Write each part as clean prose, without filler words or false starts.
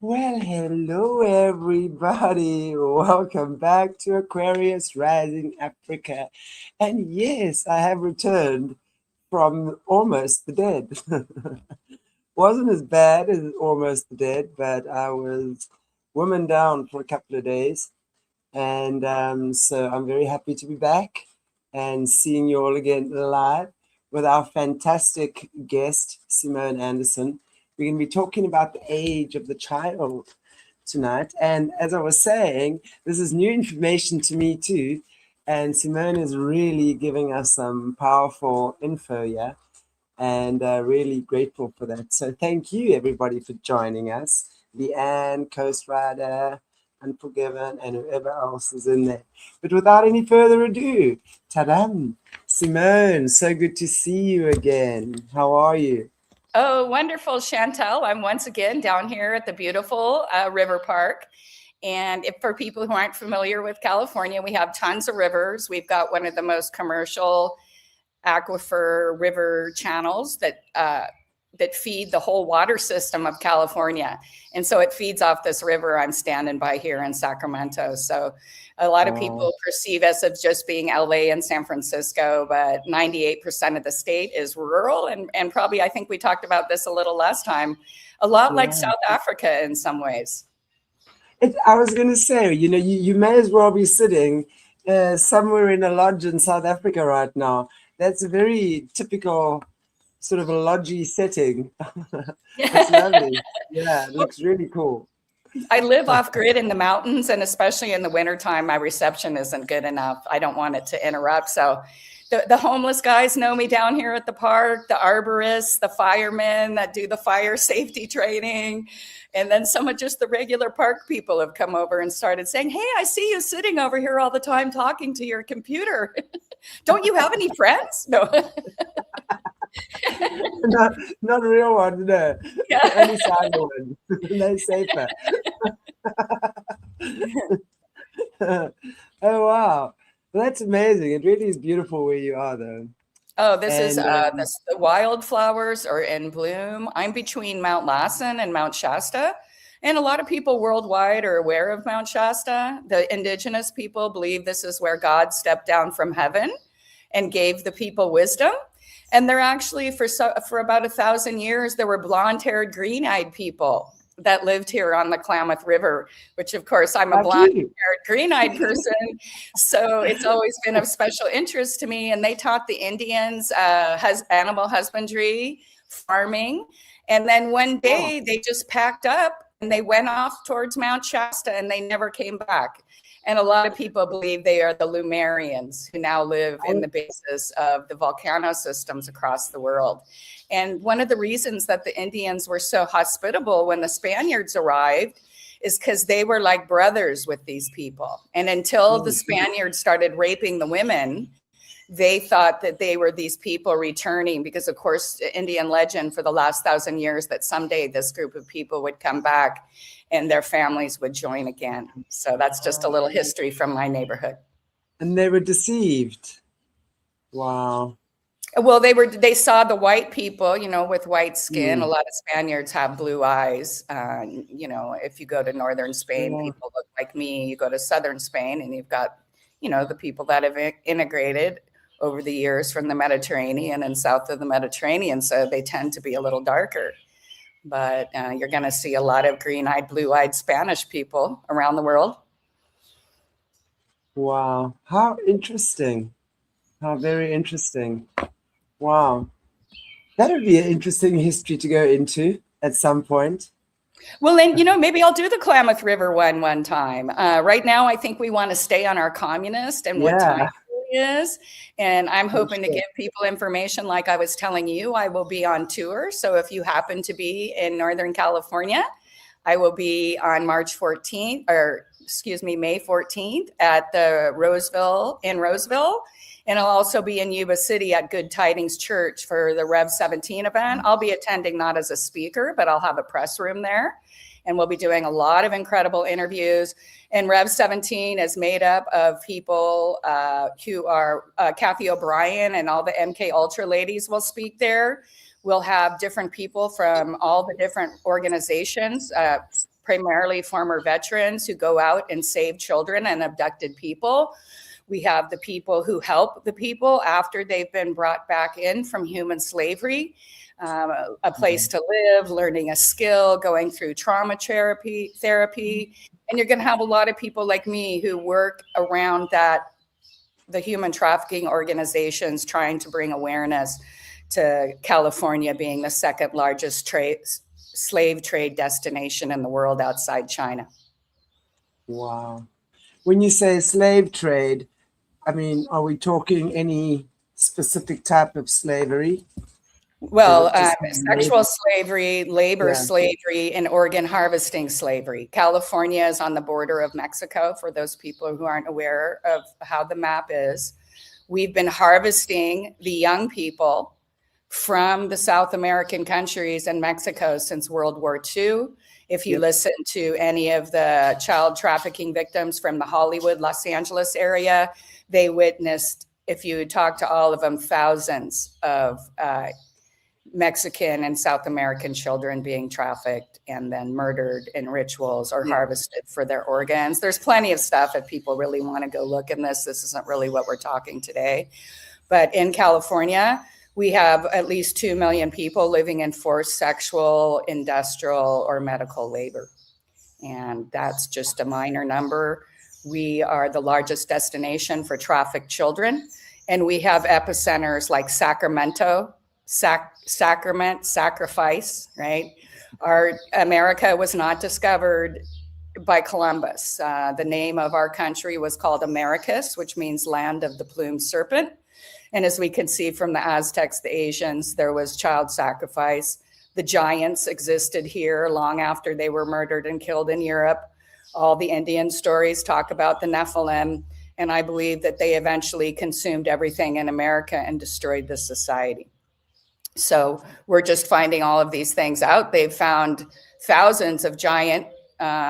Well, hello everybody. Welcome back to Aquarius Rising Africa. And yes, I have returned from almost the dead. Wasn't as bad as almost the dead, but I was woman down for a couple of days. And so I'm very happy to be back and seeing you all again live with our fantastic guest, Simone Anderson. We're going to be talking about the age of the child tonight. And as I was saying, this is new information to me too. And Simone is really giving us some powerful info here, and really grateful for that. So thank you, everybody, for joining us. Leanne, Coast Rider, Unforgiven, and whoever else is in there. But without any further ado, tadam, Simone, so good to see you again. How are you? Oh, wonderful, Chantel. I'm once again down here at the beautiful River Park. And for people who aren't familiar with California, we have tons of rivers. We've got one of the most commercial aquifer river channels that feed the whole water system of California. And so it feeds off this river I'm standing by here in Sacramento. So a lot of people perceive us as just being LA and San Francisco, but 98% of the state is rural. And probably, I think we talked about this a little last time, a lot like South Africa in some ways. I was going to say, you may as well be sitting somewhere in a lodge in South Africa right now. That's a very typical sort of a lodgy setting. It's lovely. Yeah, it looks really cool. I live off grid in the mountains, and especially in the wintertime, my reception isn't good enough. I don't want it to interrupt. So the homeless guys know me down here at the park, the arborists, the firemen that do the fire safety training. And then some of just the regular park people have come over and started saying, "Hey, I see you sitting over here all the time talking to your computer. Don't you have any friends?" No. not a real one, no. Yeah. Only side one. No safer. Oh wow. Well, that's amazing. It really is beautiful where you are though. Oh, the wildflowers are in bloom. I'm between Mount Lassen and Mount Shasta. And a lot of people worldwide are aware of Mount Shasta. The indigenous people believe this is where God stepped down from heaven and gave the people wisdom. And they're actually, for about 1,000 years, there were blonde-haired, green-eyed people that lived here on the Klamath River, which of course I'm a blonde-haired, green-eyed person. So it's always been of special interest to me. And they taught the Indians animal husbandry, farming. And then one day they just packed up and they went off towards Mount Shasta and they never came back. And a lot of people believe they are the Lumerians who now live in the basis of the volcano systems across the world. And one of the reasons that the Indians were so hospitable when the Spaniards arrived is because they were like brothers with these people. And until the Spaniards started raping the women, they thought that they were these people returning because, of course, Indian legend for the last 1,000 years that someday this group of people would come back and their families would join again. So that's just a little history from my neighborhood. And they were deceived. Wow. Well, they saw the white people, with white skin. A lot of Spaniards have blue eyes. If you go to northern Spain, people look like me. You go to southern Spain and you've got, the people that have integrated over the years from the Mediterranean and south of the Mediterranean. So they tend to be a little darker. But you're going to see a lot of green-eyed, blue-eyed Spanish people around the world. Wow. How interesting. How very interesting. Wow. That would be an interesting history to go into at some point. Well, and, maybe I'll do the Klamath River one time. Right now, I think we want to stay on our communist and what time is. And I'm hoping to give people information like I was telling you. I will be on tour. So if you happen to be in Northern California, I will be on May 14th at the Roseville. And I'll also be in Yuba City at Good Tidings Church for the Rev 17 event. I'll be attending not as a speaker, but I'll have a press room there. And we'll be doing a lot of incredible interviews. And Rev 17 is made up of people who are Kathy O'Brien and all the MK Ultra ladies will speak there. We'll have different people from all the different organizations primarily former veterans who go out and save children and abducted people. We have the people who help the people after they've been brought back in from human slavery, a place to live, learning a skill, going through trauma therapy. And you're going to have a lot of people like me who work around that, the human trafficking organizations trying to bring awareness to California being the second largest slave trade destination in the world outside China. Wow. When you say slave trade, I mean, are we talking any specific type of slavery? Well, sexual slavery, labor slavery, and organ harvesting slavery. California is on the border of Mexico, for those people who aren't aware of how the map is. We've been harvesting the young people from the South American countries and Mexico since World War II. If you listen to any of the child trafficking victims from the Hollywood, Los Angeles area, they witnessed, if you talk to all of them, thousands of Mexican and South American children being trafficked and then murdered in rituals or harvested for their organs. There's plenty of stuff if people really want to go look in this. This isn't really what we're talking today. But in California, we have at least 2 million people living in forced sexual, industrial, or medical labor. And that's just a minor number. We are the largest destination for trafficked children. And we have epicenters like Sacramento, sacrifice, right? America was not discovered by Columbus. The name of our country was called Americus, which means land of the plumed serpent. And as we can see from the Aztecs, the Asians, there was child sacrifice. The giants existed here long after they were murdered and killed in Europe. All the Indian stories talk about the Nephilim. And I believe that they eventually consumed everything in America and destroyed the society. So we're just finding all of these things out. They've found thousands of giant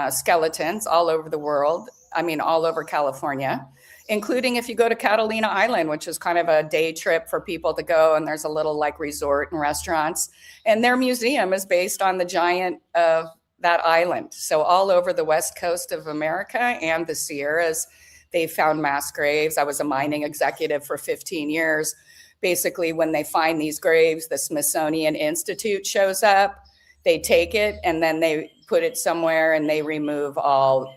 skeletons all over the world. I mean, all over California, including if you go to Catalina Island, which is kind of a day trip for people to go. And there's a little like resort and restaurants. And their museum is based on the giant of that island. So all over the west coast of America and the Sierras, they found mass graves. I was a mining executive for 15 years. Basically, when they find these graves, the Smithsonian Institute shows up, they take it, and then they put it somewhere and they remove all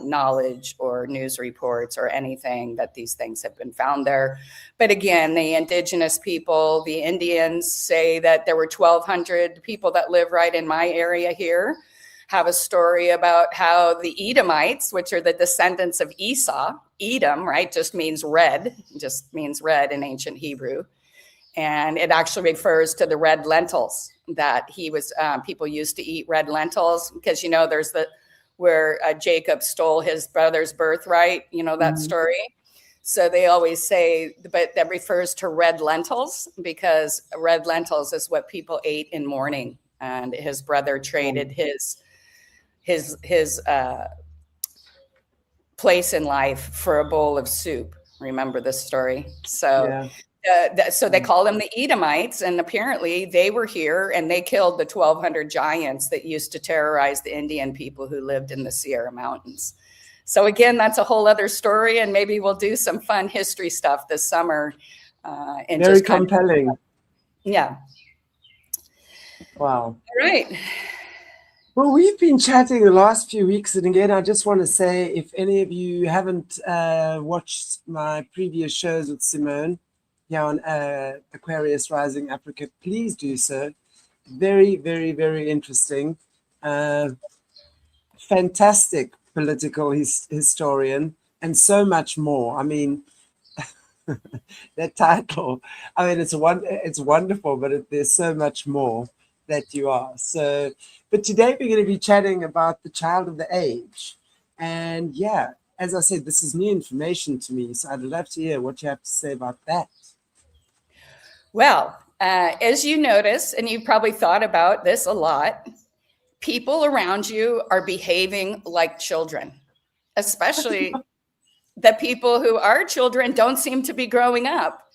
knowledge or news reports or anything that these things have been found there. But again, the indigenous people, the Indians, say that there were 1,200 people that live right in my area here, have a story about how the Edomites, which are the descendants of Esau, Edom, right, just means red in ancient Hebrew. And it actually refers to the red lentils that people used to eat red lentils because, there's where Jacob stole his brother's birthright, that story. So they always say, but that refers to red lentils because red lentils is what people ate in mourning. And his brother traded his place in life for a bowl of soup. Remember this story? So, so they call them the Edomites, and apparently they were here and they killed the 1,200 giants that used to terrorize the Indian people who lived in the Sierra Mountains. So again, that's a whole other story, and maybe we'll do some fun history stuff this summer. Very compelling. Yeah. Wow. All right. Well, we've been chatting the last few weeks, and again, I just want to say, if any of you haven't watched my previous shows with Simone here on Aquarius Rising Africa, please do so. Very, very, very interesting. Fantastic political historian, and so much more. I mean, that title, I mean, it's wonderful, but there's so much more that you are. So, but today we're going to be chatting about the child of the age. And yeah, as I said, this is new information to me. So I'd love to hear what you have to say about that. Well, as you notice, and you've probably thought about this a lot, people around you are behaving like children, especially the people who are children don't seem to be growing up.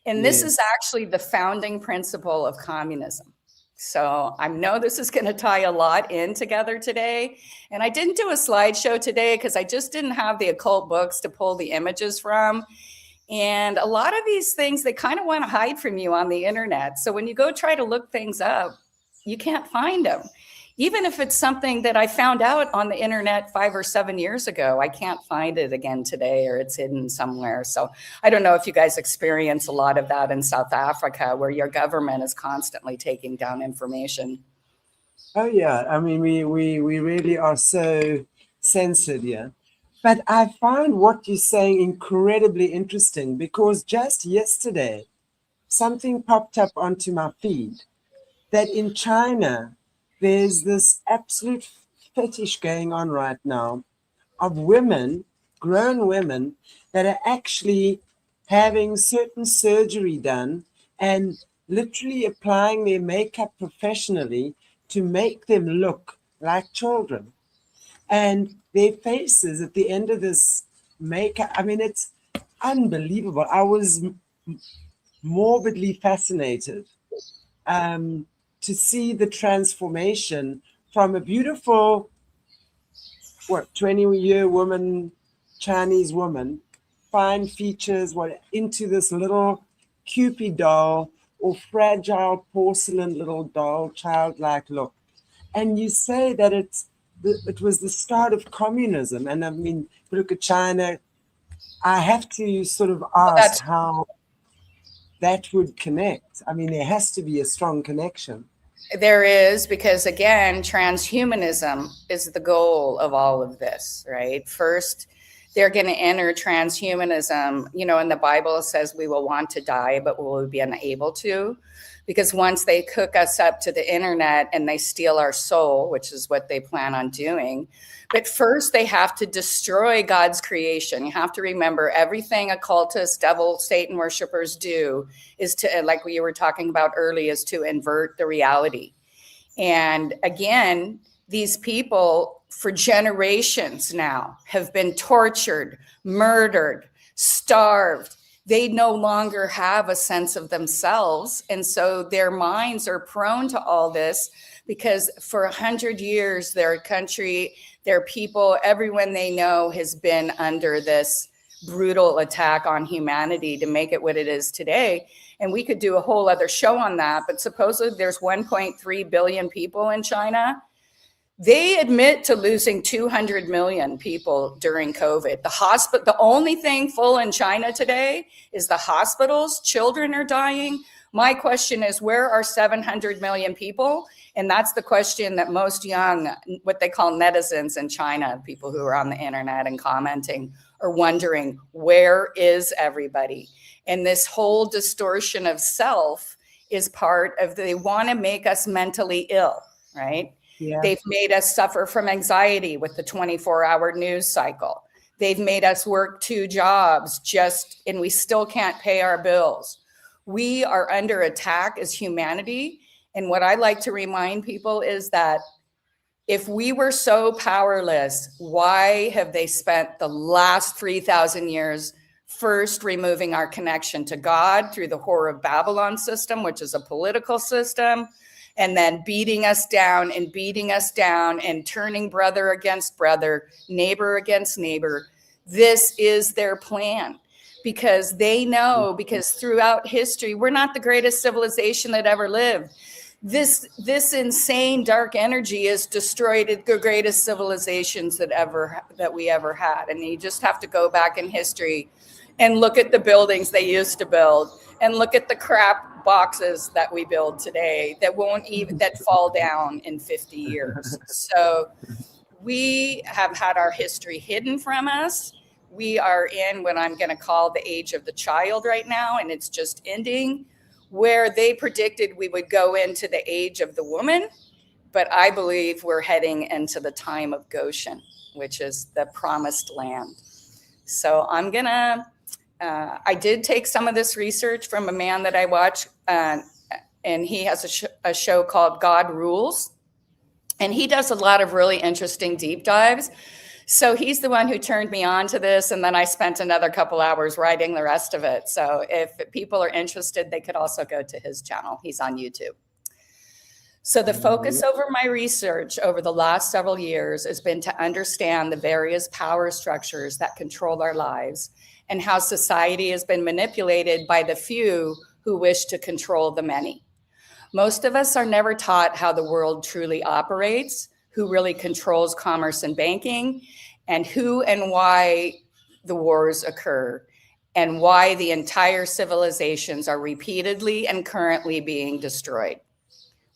And this is actually the founding principle of communism. So I know this is going to tie a lot in together today. And I didn't do a slideshow today because I just didn't have the occult books to pull the images from. And a lot of these things, they kind of want to hide from you on the internet. So when you go try to look things up, you can't find them. Even if it's something that I found out on the internet 5 or 7 years ago, I can't find it again today, or it's hidden somewhere. So I don't know if you guys experience a lot of that in South Africa, where your government is constantly taking down information. Oh yeah, I mean we really are so censored here. But I find what you're saying incredibly interesting because just yesterday something popped up onto my feed that in China there's this absolute fetish going on right now of women, grown women, that are actually having certain surgery done and literally applying their makeup professionally to make them look like children. And their faces at the end of this makeup, I mean, it's unbelievable. I was morbidly fascinated to see the transformation from a beautiful, 20-year woman, Chinese woman, fine features, into this little Cupid doll or fragile porcelain little doll, childlike look. And you say that it was the start of communism. And I mean, look at China. I have to sort of ask how that would connect. I mean, there has to be a strong connection. There is, because again, transhumanism is the goal of all of this, right? First, they're going to enter transhumanism. You know, in the Bible it says we will want to die, but we will be unable to, because once they cook us up to the internet and they steal our soul, which is what they plan on doing. But first they have to destroy God's creation. You have to remember, everything occultists, devil, Satan worshipers do is to, like we were talking about earlier, is to invert the reality. And again, these people for generations now have been tortured, murdered, starved. They no longer have a sense of themselves. And so their minds are prone to all this because for 100 years, their country, their people, everyone they know has been under this brutal attack on humanity to make it what it is today. And we could do a whole other show on that. But supposedly there's 1.3 billion people in China. They admit to losing 200 million people during COVID. The only thing full in China today is the hospitals. Children are dying. My question is, where are 700 million people? And that's the question that most young, what they call netizens in China, people who are on the internet and commenting, are wondering, where is everybody? And this whole distortion of self is part of, they want to make us mentally ill, right? Yeah. They've made us suffer from anxiety with the 24-hour news cycle. They've made us work 2 jobs and we still can't pay our bills. We are under attack as humanity. And what I like to remind people is that if we were so powerless, why have they spent the last 3,000 years first removing our connection to God through the Whore of Babylon system, which is a political system, and then beating us down and turning brother against brother, neighbor against neighbor? This is their plan, because they know, because throughout history, we're not the greatest civilization that ever lived. This insane dark energy has destroyed the greatest civilizations that we ever had. And you just have to go back in history and look at the buildings they used to build, and look at the crap boxes that we build today that fall down in 50 years. So we have had our history hidden from us. We are in what I'm going to call the age of the child right now, and it's just ending, where they predicted we would go into the age of the woman. But I believe we're heading into the time of Goshen, which is the promised land. So I'm going to, I did take some of this research from a man that I watch, and he has a show called God Rules. And he does a lot of really interesting deep dives. So he's the one who turned me on to this. And then I spent another couple hours writing the rest of it. So if people are interested, they could also go to his channel. He's on YouTube. So the focus over my research over the last several years has been to understand the various power structures that control our lives and how society has been manipulated by the few who wish to control the many. Most of us are never taught how the world truly operates, who really controls commerce and banking, and who and why the wars occur, and why the entire civilizations are repeatedly and currently being destroyed.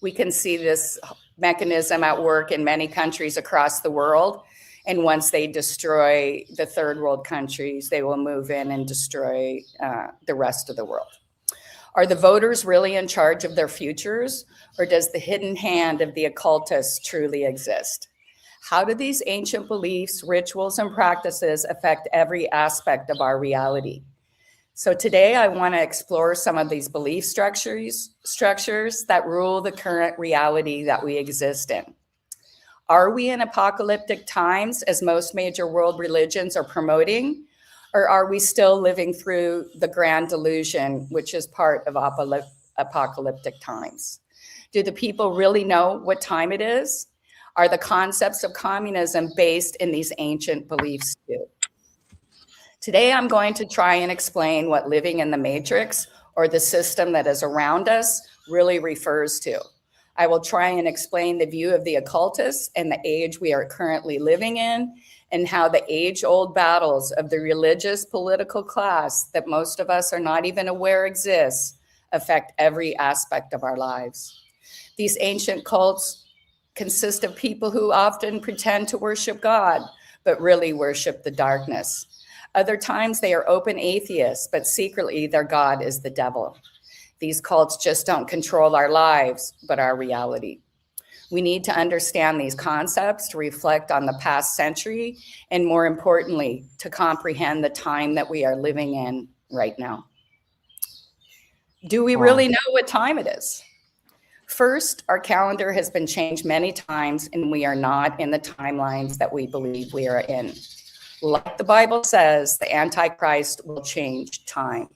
We can see this mechanism at work in many countries across the world. And once they destroy the third world countries, they will move in and destroy the rest of the world. Are the voters really in charge of their futures, or does the hidden hand of the occultists truly exist? How do these ancient beliefs, rituals, and practices affect every aspect of our reality? So today I want to explore some of these belief structures that rule the current reality that we exist in. Are we in apocalyptic times, as most major world religions are promoting? Or are we still living through the grand delusion, which is part of apocalyptic times? Do the people really know what time it is? Are the concepts of communism based in these ancient beliefs too? Today, I'm going to try and explain what living in the matrix, or the system that is around us, really refers to. I will try and explain the view of the occultists and the age we are currently living in, and how the age-old battles of the religious political class that most of us are not even aware exists affect every aspect of our lives. These ancient cults consist of people who often pretend to worship God, but really worship the darkness. Other times they are open atheists, but secretly their God is the devil. These cults just don't control our lives, but our reality. We need to understand these concepts to reflect on the past century, and more importantly, to comprehend the time that we are living in right now. Do we really know what time it is? First, our calendar has been changed many times, and we are not in the timelines that we believe we are in. Like the Bible says, the Antichrist will change time.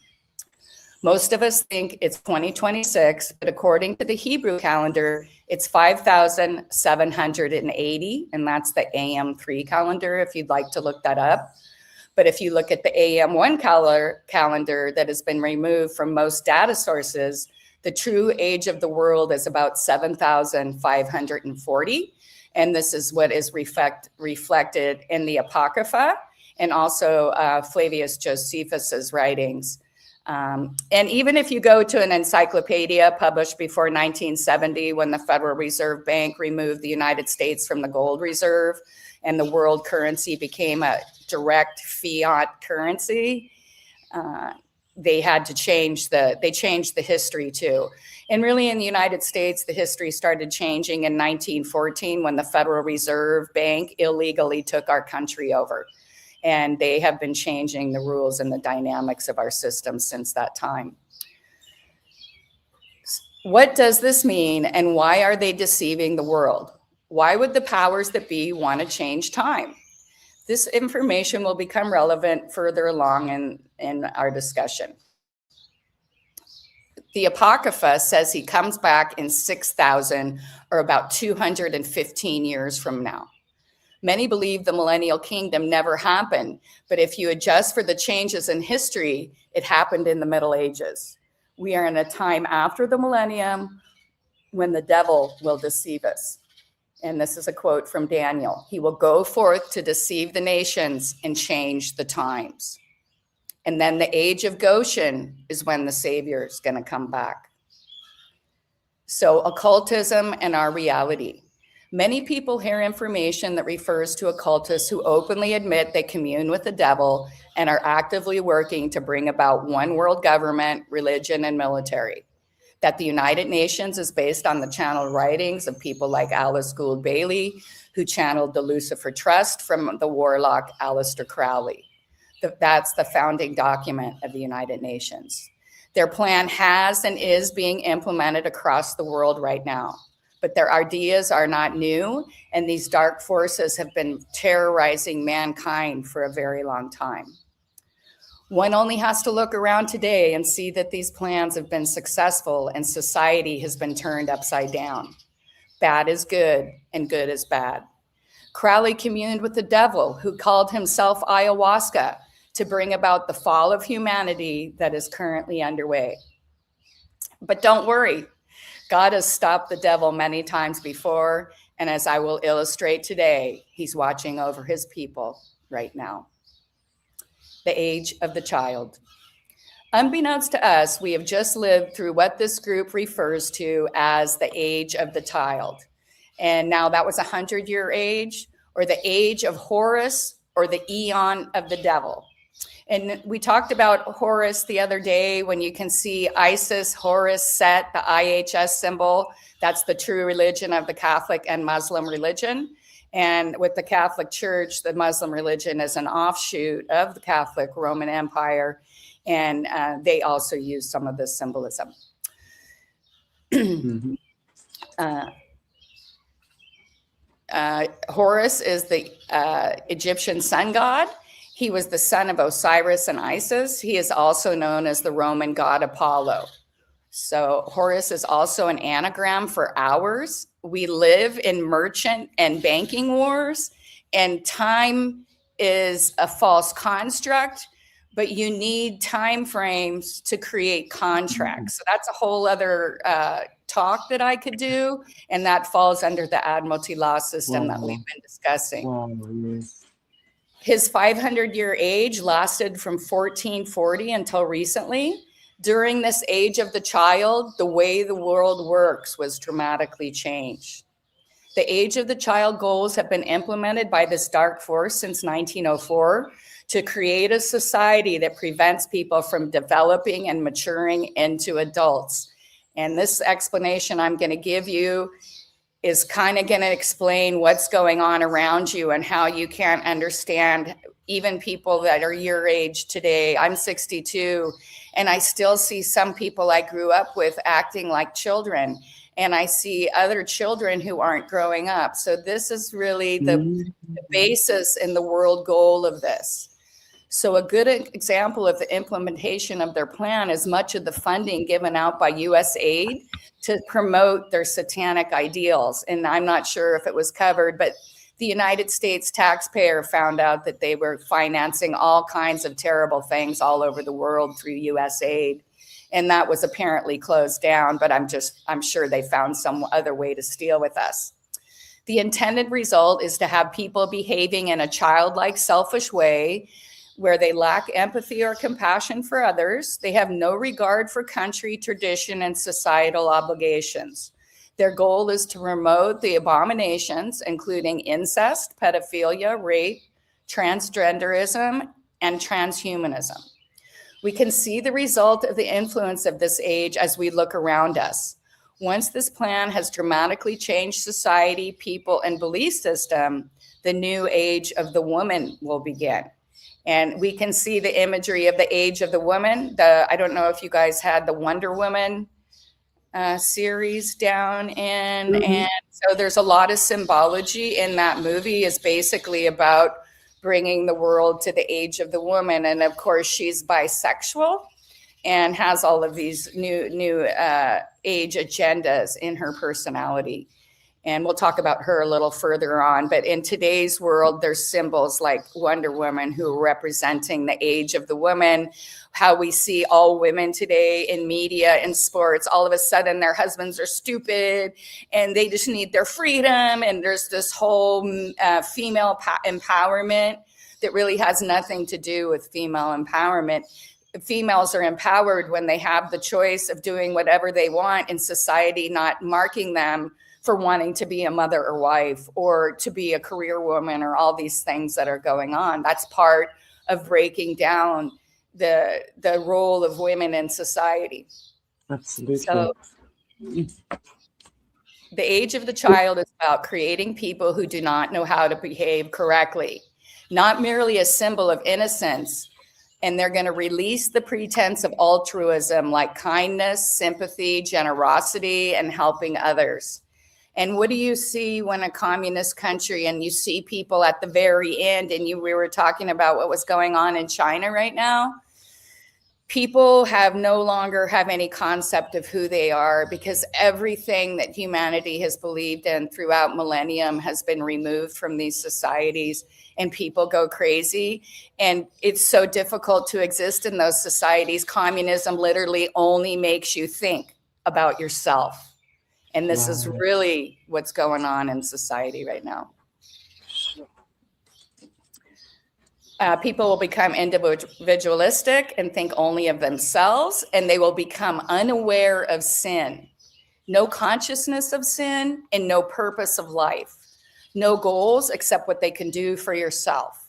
Most of us think it's 2026, but according to the Hebrew calendar, it's 5,780, and that's the AM3 calendar, if you'd like to look that up. But if you look at the AM1 calendar that has been removed from most data sources, the true age of the world is about 7,540. And this is what is reflected in the Apocrypha, and also Flavius Josephus's writings. And even if you go to an encyclopedia published before 1970, when the Federal Reserve Bank removed the United States from the gold reserve and the world currency became a direct fiat currency, they had to change they changed the history too. And really in the United States, the history started changing in 1914 when the Federal Reserve Bank illegally took our country over. And they have been changing the rules and the dynamics of our system since that time. What does this mean, and why are they deceiving the world? Why would the powers that be want to change time? This information will become relevant further along in our discussion. The Apocrypha says he comes back in 6,000, or about 215 years from now. Many believe the millennial kingdom never happened, but if you adjust for the changes in history, it happened in the Middle Ages. We are in a time after the millennium when the devil will deceive us. And this is a quote from Daniel. He will go forth to deceive the nations and change the times. And then the age of Goshen is when the Savior is going to come back. So occultism and our reality. Many people hear information that refers to occultists who openly admit they commune with the devil and are actively working to bring about one world government, religion, and military. That the United Nations is based on the channeled writings of people like Alice Gould Bailey, who channeled the Lucifer Trust from the warlock Aleister Crowley. That's the founding document of the United Nations. Their plan has and is being implemented across the world right now. But their ideas are not new, and these dark forces have been terrorizing mankind for a very long time. One only has to look around today and see that these plans have been successful and society has been turned upside down. Bad is good and good is bad. Crowley communed with the devil, who called himself ayahuasca, to bring about the fall of humanity that is currently underway. But don't worry, God has stopped the devil many times before, and as I will illustrate today, he's watching over his people right now. The age of the child. Unbeknownst to us, we have just lived through what this group refers to as the age of the child. And now that was 100-year age, or the age of Horus, or the eon of the devil. And we talked about Horus the other day, when you can see Isis, Horus, Set, the IHS symbol. That's the true religion of the Catholic and Muslim religion. And with the Catholic Church, the Muslim religion is an offshoot of the Catholic Roman Empire. And they also use some of this symbolism. Horus is the Egyptian sun god. He was the son of Osiris and Isis. He is also known as the Roman god Apollo. So Horus is also an anagram for hours. We live in merchant and banking wars, and time is a false construct, but you need time frames to create contracts. So that's a whole other talk that I could do, and that falls under the Admiralty law system that we've been discussing. His 500-year age lasted from 1440 until recently. During this age of the child, the way the world works was dramatically changed. The age of the child goals have been implemented by this dark force since 1904 to create a society that prevents people from developing and maturing into adults. And this explanation I'm going to give you is kind of going to explain what's going on around you and how you can't understand even people that are your age today. I'm 62, and I still see some people I grew up with acting like children, and I see other children who aren't growing up. So this is really the basis and the world goal of this. So a good example of the implementation of their plan is much of the funding given out by USAID to promote their satanic ideals. And I'm not sure if it was covered, but the United States taxpayer found out that they were financing all kinds of terrible things all over the world through USAID. And that was apparently closed down, but I'm sure they found some other way to steal with us. The intended result is to have people behaving in a childlike, selfish way, where they lack empathy or compassion for others. They have no regard for country, tradition, and societal obligations. Their goal is to promote the abominations, including incest, pedophilia, rape, transgenderism, and transhumanism. We can see the result of the influence of this age as we look around us. Once this plan has dramatically changed society, people, and belief system, the new age of the woman will begin. And we can see the imagery of the age of the woman. I don't know if you guys had the Wonder Woman series down in, and so there's a lot of symbology in that movie. Is basically about bringing the world to the age of the woman. And of course, she's bisexual and has all of these new age agendas in her personality. And we'll talk about her a little further on. But in today's world, there's symbols like Wonder Woman, who are representing the age of the woman. How we see all women today in media and sports, all of a sudden their husbands are stupid and they just need their freedom. And there's this whole female empowerment that really has nothing to do with female empowerment. Females are empowered when they have the choice of doing whatever they want in society, not marking them for wanting to be a mother or wife or to be a career woman or all these things that are going on. That's part of breaking down the role of women in society. Absolutely. So the age of the child is about creating people who do not know how to behave correctly, not merely a symbol of innocence. And they're going to release the pretense of altruism, like kindness, sympathy, generosity, and helping others. And what do you see when a communist country, and you see people at the very end, and we were talking about what was going on in China right now? people no longer have any concept of who they are, because everything that humanity has believed in throughout millennium has been removed from these societies, and people go crazy. And it's so difficult to exist in those societies. Communism literally only makes you think about yourself. And this is really what's going on in society right now. People will become individualistic and think only of themselves, and they will become unaware of sin. No consciousness of sin and no purpose of life. No goals except what they can do for yourself.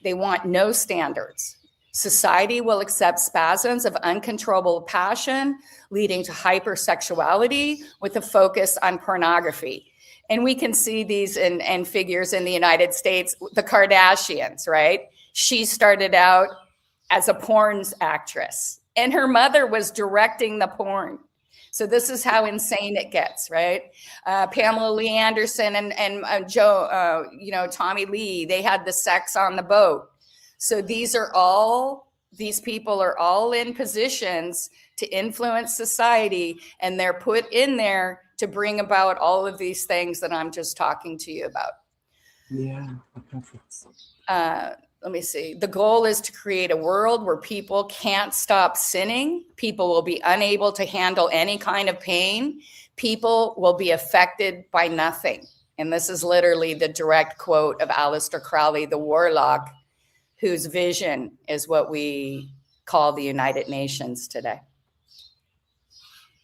They want no standards. Society will accept spasms of uncontrollable passion, leading to hypersexuality with a focus on pornography. And we can see these in figures in the United States, the Kardashians, right? She started out as a porn actress, and her mother was directing the porn. So this is how insane it gets, right? Pamela Lee Anderson and Tommy Lee, they had the sex on the boat. So these people are all in positions to influence society, and they're put in there to bring about all of these things that I'm just talking to you about. Yeah, perfect. Let me see. The goal is to create a world where people can't stop sinning. People will be unable to handle any kind of pain. People will be affected by nothing. And this is literally the direct quote of Aleister Crowley, the warlock, whose vision is what we call the United Nations today.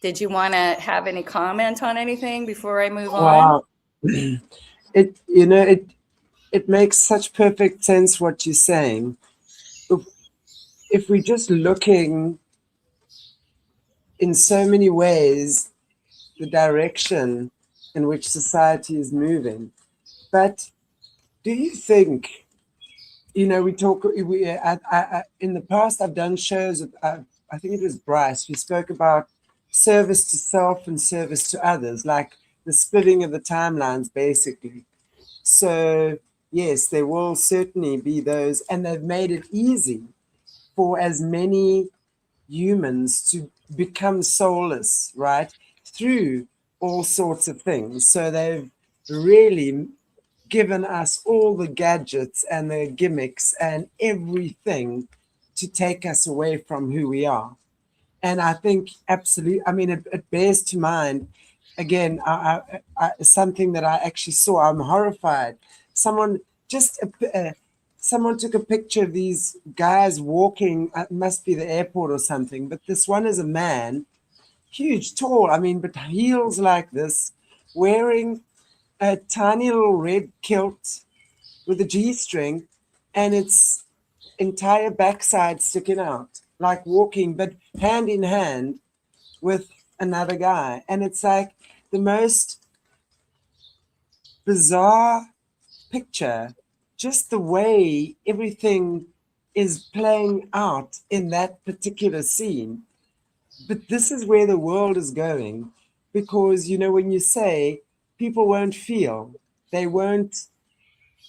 Did you want to have any comment on anything before I move on? It makes such perfect sense what you're saying. If we're just looking in so many ways the direction in which society is moving, but do you think, in the past I've done shows, I think it was Bryce, we spoke about service to self and service to others, like the splitting of the timelines, basically. So yes, there will certainly be those, and they've made it easy for as many humans to become soulless, right, through all sorts of things. So they've really given us all the gadgets and the gimmicks and everything to take us away from who we are. And I think absolutely, I mean, it bears to mind, again, something that I actually saw. I'm horrified. Someone took a picture of these guys walking, it must be the airport or something, but this one is a man, huge, tall, I mean, but heels like this, wearing a tiny little red kilt with a G-string, and its entire backside sticking out, like walking, but hand in hand with another guy. And it's like the most bizarre picture, just the way everything is playing out in that particular scene. But this is where the world is going, because, when you say people won't feel, they won't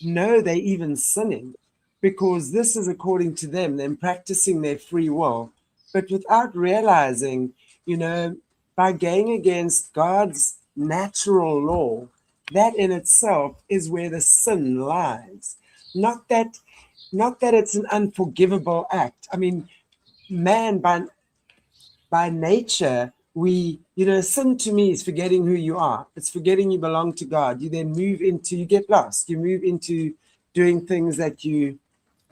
know they're even sinning, because this is according to them practicing their free will, but without realizing, by going against God's natural law, that in itself is where the sin lies. Not that it's an unforgivable act. I mean, man, by nature, sin to me is forgetting who you are. It's forgetting you belong to God. You then you get lost. You move into doing things that you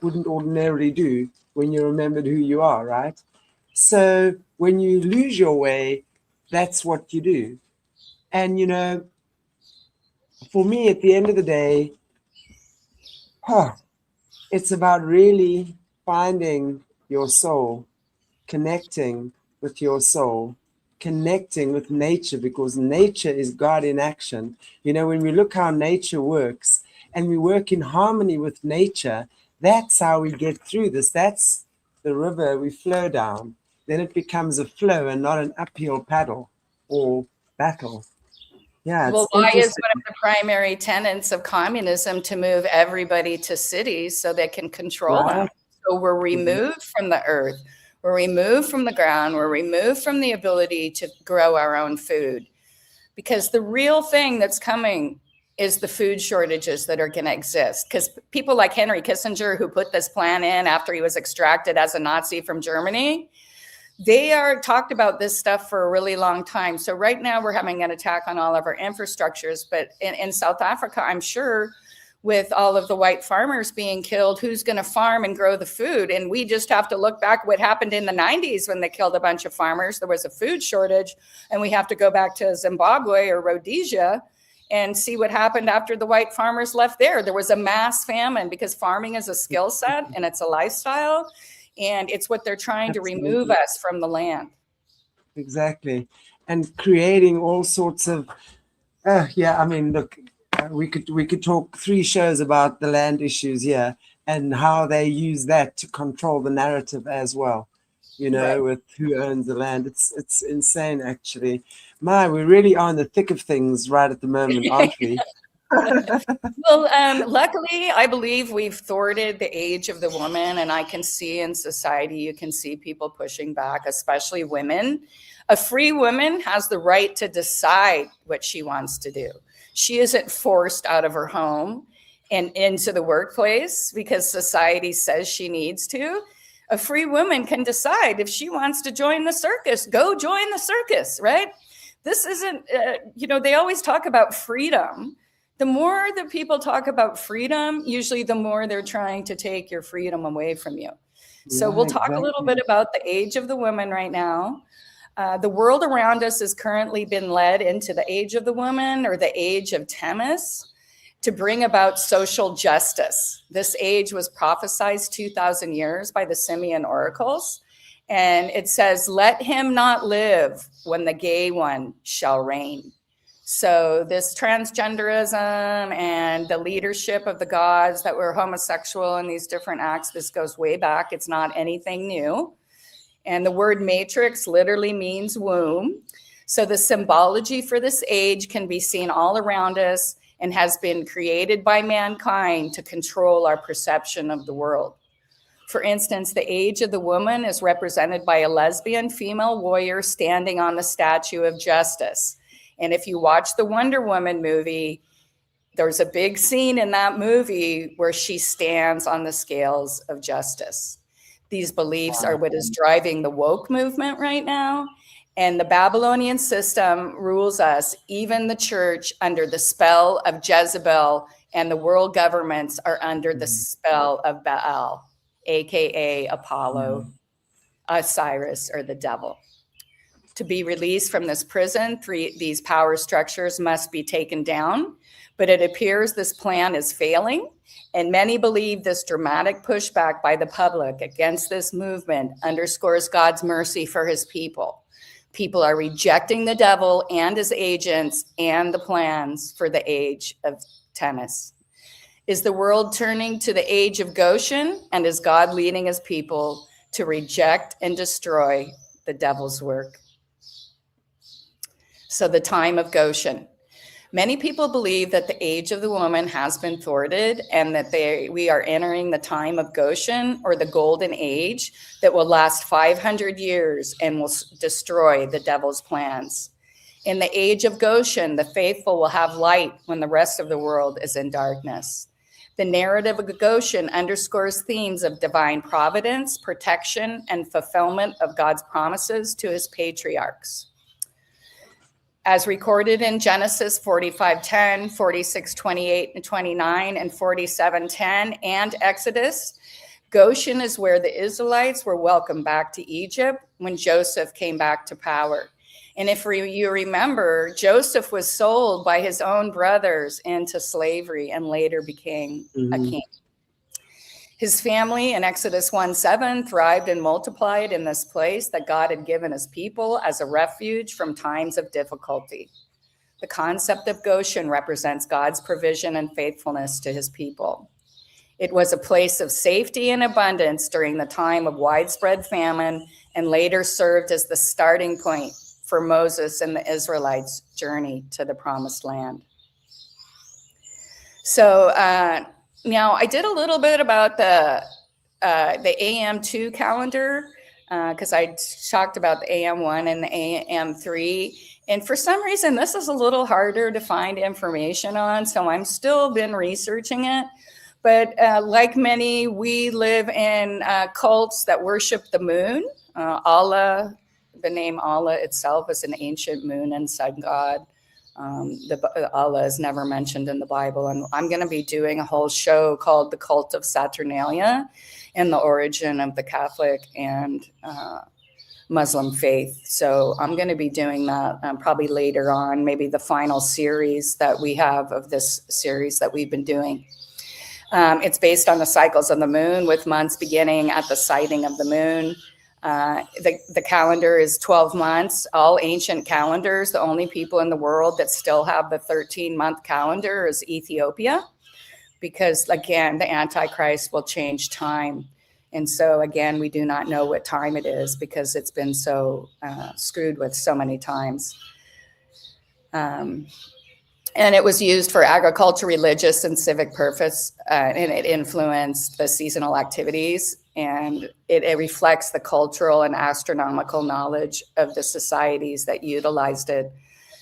wouldn't ordinarily do when you remembered who you are, right? So when you lose your way, that's what you do. And, for me, at the end of the day, it's about really finding your soul, connecting with your soul, connecting with nature, because nature is God in action. When we look how nature works and we work in harmony with nature, that's how we get through this. That's the river we flow down. Then it becomes a flow and not an uphill paddle or battle. Yeah. Well, why is one of the primary tenets of communism to move everybody to cities so they can control them? So we're removed from the earth. We're removed from the ground. We're removed from the ability to grow our own food, because the real thing that's coming is the food shortages that are going to exist. Because people like Henry Kissinger, who put this plan in after he was extracted as a Nazi from Germany, they are talked about this stuff for a really long time. So right now we're having an attack on all of our infrastructures. But in South Africa, I'm sure with all of the white farmers being killed, who's going to farm and grow the food? And we just have to look back what happened in the 90s when they killed a bunch of farmers. There was a food shortage, and we have to go back to Zimbabwe or Rhodesia and see what happened after the white farmers left there. There was a mass famine, because farming is a skill set and it's a lifestyle, and it's what they're trying to remove us from the land. Exactly. And creating all sorts of, yeah, I mean, look, we could talk 3 shows about the land issues here and how they use that to control the narrative as well, you know, right, with who owns the land. It's insane, actually. We really are in the thick of things right at the moment, aren't we? Well, luckily, I believe we've thwarted the age of the woman, and I can see in society, you can see people pushing back, especially women. A free woman has the right to decide what she wants to do. She isn't forced out of her home and into the workplace because society says she needs to. A free woman can decide if she wants to join the circus, go join the circus, right? This isn't, they always talk about freedom. The more that people talk about freedom, usually the more they're trying to take your freedom away from you. So we'll talk a little bit about the age of the woman right now. The world around us has currently been led into the age of the woman, or the age of Themis, to bring about social justice. This age was prophesied 2,000 years by the Simeon oracles. And it says, let him not live when the gay one shall reign. So this transgenderism and the leadership of the gods that were homosexual in these different acts, this goes way back. It's not anything new. And the word matrix literally means womb. So the symbology for this age can be seen all around us and has been created by mankind to control our perception of the world. For instance, the age of the woman is represented by a lesbian female warrior standing on the Statue of Justice. And if you watch the Wonder Woman movie, there's a big scene in that movie where she stands on the scales of justice. These beliefs are what is driving the woke movement right now. And the Babylonian system rules us, even the church, under the spell of Jezebel, and the world governments are under the spell of Baal, aka Apollo, Osiris, or the devil. To be released from this prison, these power structures must be taken down. But it appears this plan is failing, and many believe this dramatic pushback by the public against this movement underscores God's mercy for his people. People are rejecting the devil and his agents and the plans for the age of Themis. Is the world turning to the age of Goshen, and is God leading his people to reject and destroy the devil's work? So the time of Goshen. Many people believe that the age of the woman has been thwarted, and that we are entering the time of Goshen, or the golden age, that will last 500 years and will destroy the devil's plans. In the age of Goshen, the faithful will have light when the rest of the world is in darkness. The narrative of Goshen underscores themes of divine providence, protection, and fulfillment of God's promises to his patriarchs. As recorded in Genesis 45:10, 46:28 and 29, and 47:10, and Exodus, Goshen is where the Israelites were welcomed back to Egypt when Joseph came back to power. And if you remember, Joseph was sold by his own brothers into slavery and later became a king. His family in Exodus 1:7 thrived and multiplied in this place that God had given his people as a refuge from times of difficulty. The concept of Goshen represents God's provision and faithfulness to his people. It was a place of safety and abundance during the time of widespread famine, and later served as the starting point for Moses and the Israelites' journey to the promised land. So now I did a little bit about the AM2 calendar. because I talked about the AM1 and the AM3. And for some reason, this is a little harder to find information on. So I'm still been researching it. But like many, we live in cults that worship the moon. Allah, the name Allah itself is an ancient moon and sun god. Allah is never mentioned in the Bible. And I'm going to be doing a whole show called The Cult of Saturnalia and the origin of the Catholic and Muslim faith. So I'm going to be doing that probably later on, maybe the final series that we have of this series that we've been doing. It's based on the cycles of the moon, with months beginning at the sighting of the moon. The calendar is 12 months, all ancient calendars. The only people in the world that still have the 13-month calendar is Ethiopia, because, again, the Antichrist will change time. And so, again, we do not know what time it is because it's been so screwed with so many times. And it was used for agriculture, religious, and civic purpose, and it influenced the seasonal activities. And it reflects the cultural and astronomical knowledge of the societies that utilized it.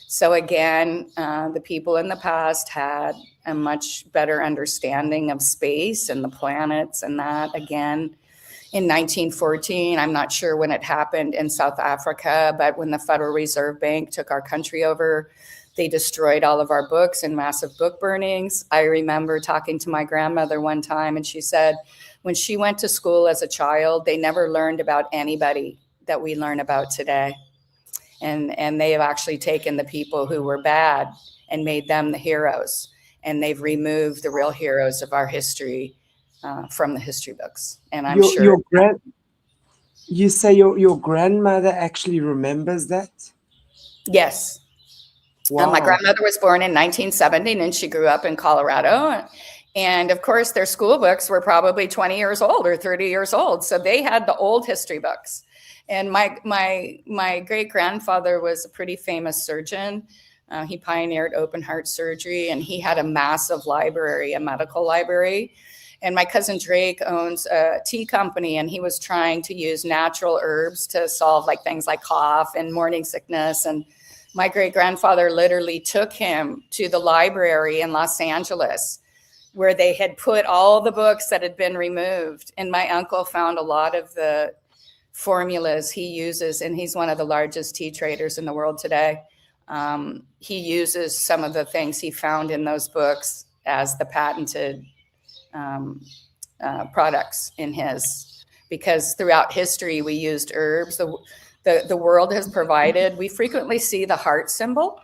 So again, the people in the past had a much better understanding of space and the planets, and that, again, in 1914, I'm not sure when it happened in South Africa, but when the Federal Reserve Bank took our country over, they destroyed all of our books in massive book burnings. I remember talking to my grandmother one time, and she said when she went to school as a child, they never learned about anybody that we learn about today. And they have actually taken the people who were bad and made them the heroes. And they've removed the real heroes of our history from the history books. And I'm sure. You say your grandmother actually remembers that? Yes. Wow. My grandmother was born in 1970, and she grew up in Colorado. And of course, their school books were probably 20 years old or 30 years old. So they had the old history books. And my great grandfather was a pretty famous surgeon. He pioneered open heart surgery, and he had a massive library, a medical library. And my cousin Drake owns a tea company, and he was trying to use natural herbs to solve like things like cough and morning sickness. And my great grandfather literally took him to the library in Los Angeles, where they had put all the books that had been removed. And my uncle found a lot of the formulas he uses, and he's one of the largest tea traders in the world today. He uses some of the things he found in those books as the patented products in his, because throughout history we used herbs. The world has provided. We frequently see the heart symbol,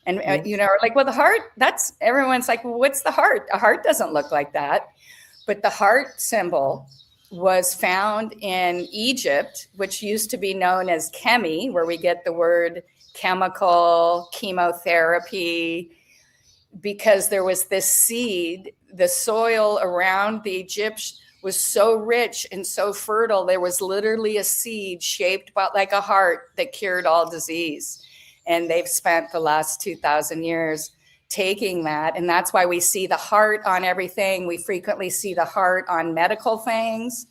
and like, well, the heart, that's, everyone's like, well, what's the heart? A heart doesn't look like that. But the heart symbol was found in Egypt, which used to be known as chemi, where we get the word chemical, chemotherapy, because there was this seed. The soil around the Egypt was so rich and so fertile. There was literally a seed shaped like a heart that cured all disease. And they've spent the last 2,000 years taking that. And that's why we see the heart on everything. We frequently see the heart on medical things,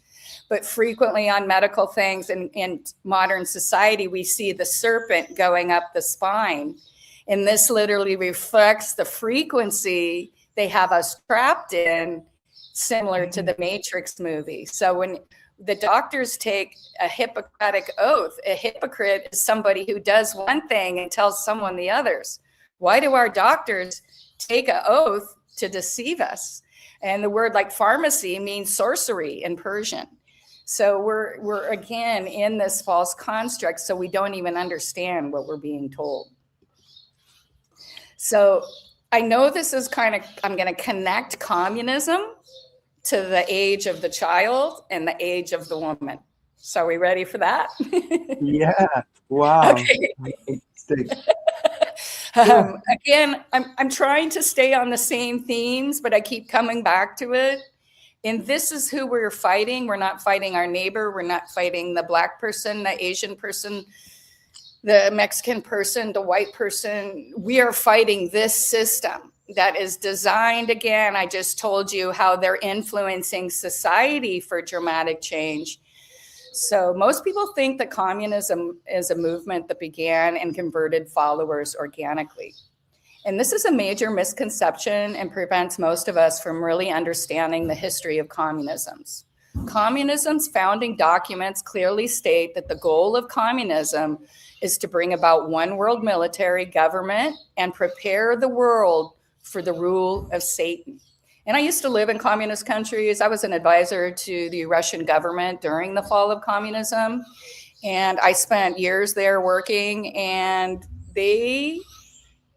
but frequently on medical things in modern society, we see the serpent going up the spine. And this literally reflects the frequency they have us trapped in, similar to the Matrix movie. So when the doctors take a Hippocratic oath, a hypocrite is somebody who does one thing and tells someone the others. Why do our doctors take an oath to deceive us? And the word like pharmacy means sorcery in Persian. So we're again in this false construct, so we don't even understand what we're being told. So I know this is I'm going to connect communism to the age of the child and the age of the woman. So are we ready for that? Yeah. Wow. Okay. Again, I'm trying to stay on the same themes, but I keep coming back to it. And this is who we're fighting. We're not fighting our neighbor. We're not fighting the Black person, the Asian person, the Mexican person, the white person. We are fighting this system that is designed, again, I just told you how they're influencing society for dramatic change. So most people think that communism is a movement that began and converted followers organically. And this is a major misconception and prevents most of us from really understanding the history of communisms. Communism's founding documents clearly state that the goal of communism is to bring about one world military government and prepare the world for the rule of Satan. And I used to live in communist countries. I was an advisor to the Russian government during the fall of communism. And I spent years there working, and they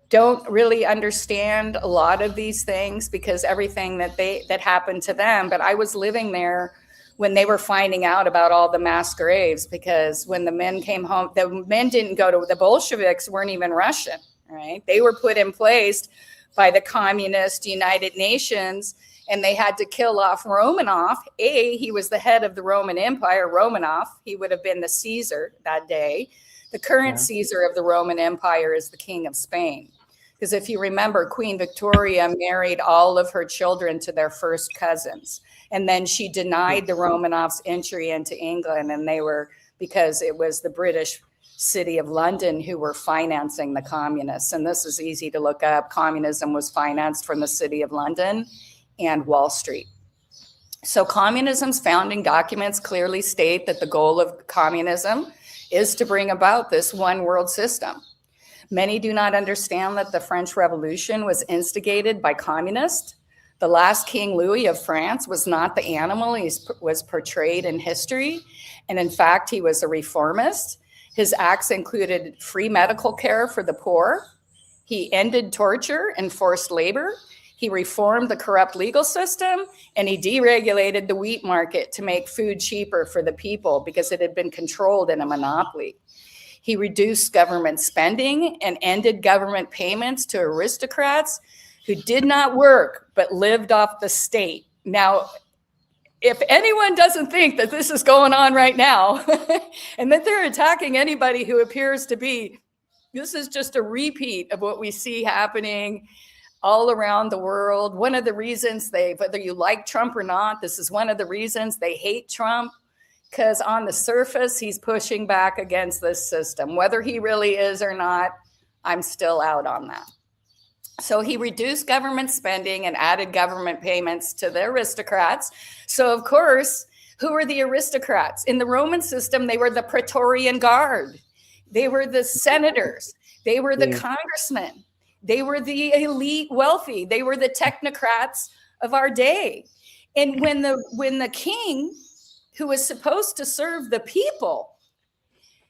don't really understand a lot of these things because everything that happened to them. But I was living there when they were finding out about all the mass graves, because when the men came home, the men didn't go to, the Bolsheviks weren't even Russian, right? They were put in place by the communist United Nations, and they had to kill off Romanov. He was the head of the Roman Empire, Romanov. He would have been the Caesar that day. The current Caesar of the Roman Empire is the King of Spain. Because if you remember, Queen Victoria married all of her children to their first cousins. And then she denied the Romanovs entry into England. And they were, because it was the British city of London who were financing the communists. And this is easy to look up. Communism was financed from the city of London and Wall Street. So communism's founding documents clearly state that the goal of communism is to bring about this one world system. Many do not understand that the French Revolution was instigated by communists. The last King Louis of France was not the animal he was portrayed in history. And in fact, he was a reformist. His acts included free medical care for the poor. He ended torture and forced labor. He reformed the corrupt legal system, and he deregulated the wheat market to make food cheaper for the people because it had been controlled in a monopoly. He reduced government spending and ended government payments to aristocrats who did not work but lived off the state. Now, if anyone doesn't think that this is going on right now and that they're attacking anybody who appears to be, this is just a repeat of what we see happening all around the world. One of the reasons whether you like Trump or not, this is one of the reasons they hate Trump, because on the surface, he's pushing back against this system. Whether he really is or not, I'm still out on that. So he reduced government spending and added government payments to the aristocrats. So of course, who are the aristocrats? In the Roman system, they were the Praetorian Guard. They were the senators. They were the congressmen. They were the elite wealthy. They were the technocrats of our day. And when the king, who is supposed to serve the people,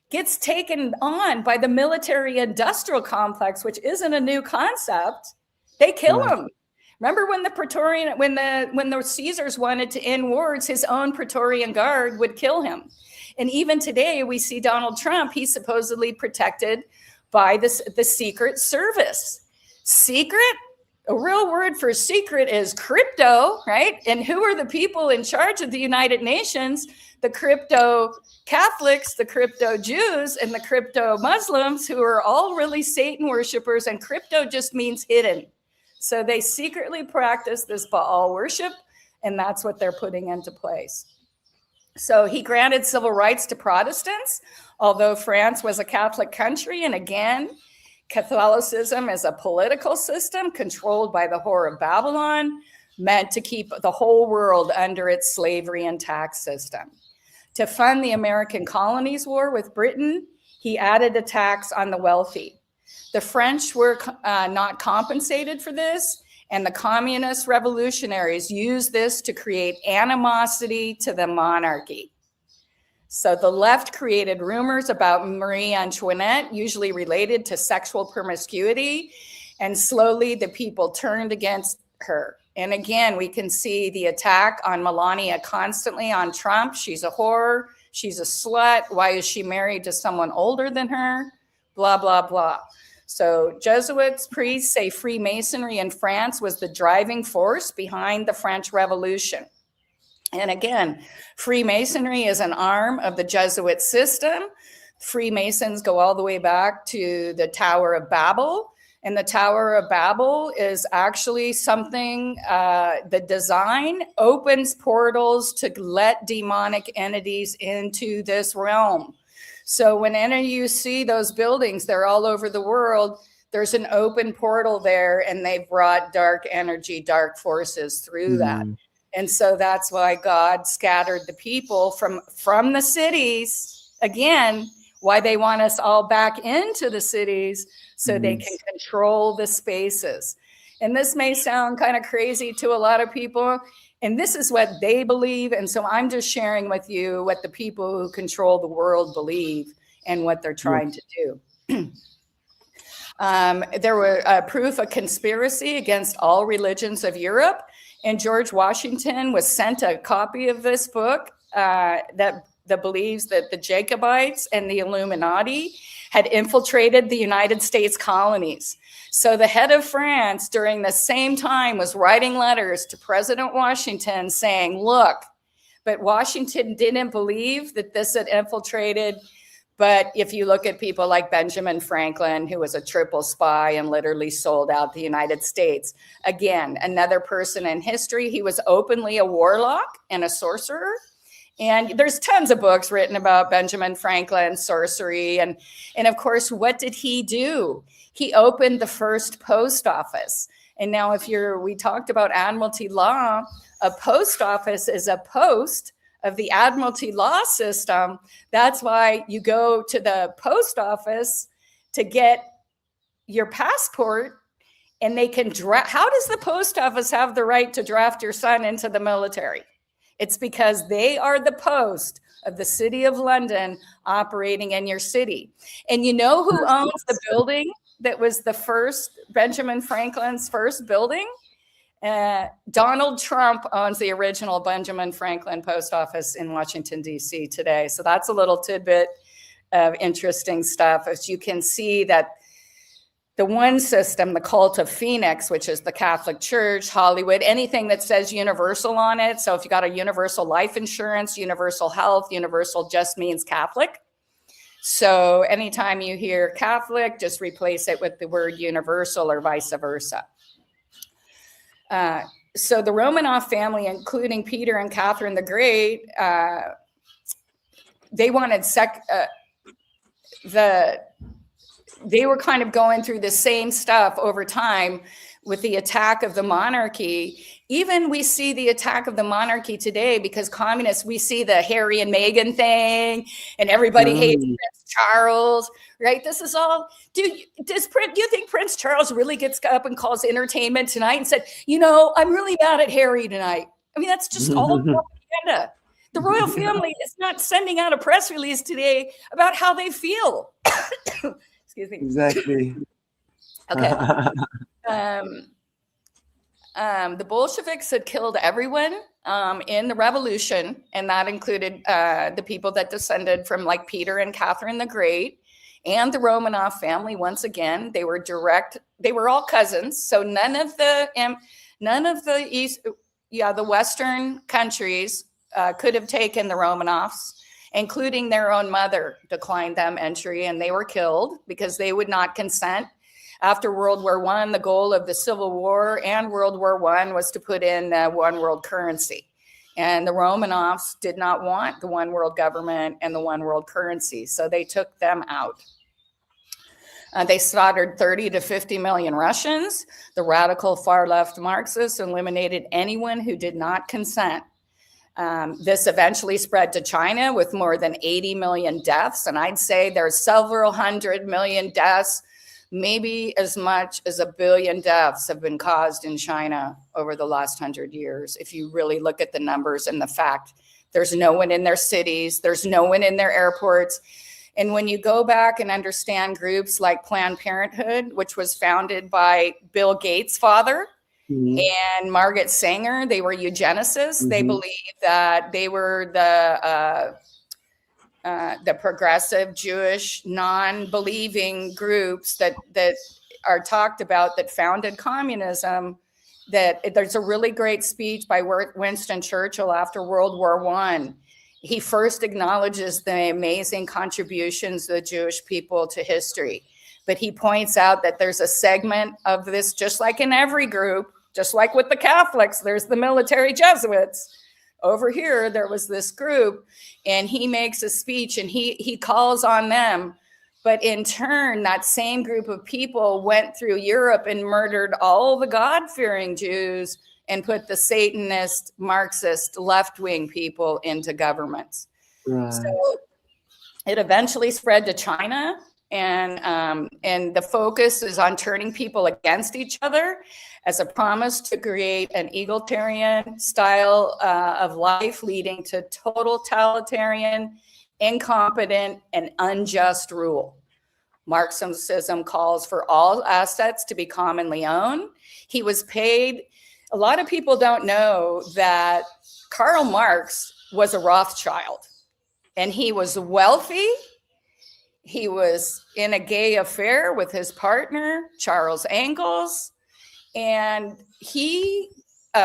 gets taken on by the military industrial complex, which isn't a new concept, they kill him. Remember when the Caesars wanted to end wars, his own Praetorian Guard would kill him. And even today, we see Donald Trump, he's supposedly protected by the Secret Service. Secret? A real word for secret is crypto, right? And who are the people in charge of the United Nations? The crypto Catholics, the crypto Jews, and the crypto Muslims, who are all really Satan worshipers. And crypto just means hidden. So they secretly practice this Baal worship, and that's what they're putting into place. So he granted civil rights to Protestants, although France was a Catholic country. And again, Catholicism is a political system controlled by the Whore of Babylon, meant to keep the whole world under its slavery and tax system. To fund the American colonies war with Britain, he added a tax on the wealthy. The French were not compensated for this, and the communist revolutionaries used this to create animosity to the monarchy. So the left created rumors about Marie Antoinette, usually related to sexual promiscuity, and slowly the people turned against her. And again, we can see the attack on Melania constantly on Trump. She's a whore. She's a slut. Why is she married to someone older than her? Blah, blah, blah. So Jesuits, priests say Freemasonry in France was the driving force behind the French Revolution. And again, Freemasonry is an arm of the Jesuit system. Freemasons go all the way back to the Tower of Babel. And the Tower of Babel is actually something, the design opens portals to let demonic entities into this realm. So whenever you see those buildings, they're all over the world, there's an open portal there, and they've brought dark energy, dark forces through that. And so that's why God scattered the people from the cities, again, why they want us all back into the cities, so they can control the spaces. And this may sound kind of crazy to a lot of people, and this is what they believe. And so I'm just sharing with you what the people who control the world believe and what they're trying to do. There were proof of conspiracy against all religions of Europe, and George Washington was sent a copy of this book that believes that the Jacobites and the Illuminati had infiltrated the United States colonies. So the head of France during the same time was writing letters to President Washington saying, look, but Washington didn't believe that this had infiltrated. But if you look at people like Benjamin Franklin, who was a triple spy and literally sold out the United States, again, another person in history, he was openly a warlock and a sorcerer. And there's tons of books written about Benjamin Franklin, sorcery. And of course, what did he do? He opened the first post office. And now we talked about Admiralty law, a post office is a post of the Admiralty law system. That's why you go to the post office to get your passport, and they can draft. How does the post office have the right to draft your son into the military? It's because they are the post of the City of London operating in your city. And you know who owns the building that was the first, Benjamin Franklin's first building? Donald Trump owns the original Benjamin Franklin post office in Washington, D.C. today. So that's a little tidbit of interesting stuff. As you can see that the one system, the cult of Phoenix, which is the Catholic Church, Hollywood, anything that says universal on it. So if you got a universal life insurance, universal health, universal just means Catholic. So anytime you hear Catholic, just replace it with the word universal or vice versa. So the Romanov family, including Peter and Catherine the Great, they wanted they were kind of going through the same stuff over time with the attack of the monarchy. Even we see the attack of the monarchy today because communists, we see the Harry and Meghan thing and everybody hates Prince Charles, right? This is all, do you think Prince Charles really gets up and calls Entertainment Tonight and said, you know, I'm really mad at Harry tonight? I mean, that's just all propaganda. The royal family is not sending out a press release today about how they feel. Excuse me. Exactly. Okay. The Bolsheviks had killed everyone in the revolution, and that included the people that descended from like Peter and Catherine the Great and the Romanov family. Once again, they were all cousins. So none of the Western countries could have taken the Romanovs, including their own mother declined them entry, and they were killed because they would not consent. After World War I, the goal of the Civil War and World War I was to put in one world currency. And the Romanovs did not want the one world government and the one world currency, so they took them out. They slaughtered 30 to 50 million Russians. The radical far left Marxists eliminated anyone who did not consent. This eventually spread to China with more than 80 million deaths. And I'd say there's several 100 million deaths, maybe as much as 1 billion deaths have been caused in China over the last 100 years. If you really look at the numbers and the fact there's no one in their cities, there's no one in their airports. And when you go back and understand groups like Planned Parenthood, which was founded by Bill Gates' father, and Margaret Sanger, they were eugenicists. They believed that they were the progressive Jewish non-believing groups that are talked about that founded communism. That there's a really great speech by Winston Churchill after World War I. He first acknowledges the amazing contributions of the Jewish people to history. But he points out that there's a segment of this, just like in every group, just like with the Catholics, there's the military Jesuits. Over here, there was this group, and he makes a speech and he calls on them. But in turn, that same group of people went through Europe and murdered all the God-fearing Jews and put the Satanist, Marxist, left-wing people into governments. Right. So it eventually spread to China, and the focus is on turning people against each other as a promise to create an egalitarian style of life, leading to totalitarian, incompetent, and unjust rule. Marxism calls for all assets to be commonly owned. He was paid. A lot of people don't know that Karl Marx was a Rothschild, and he was wealthy. He was in a gay affair with his partner, Charles Engels, and he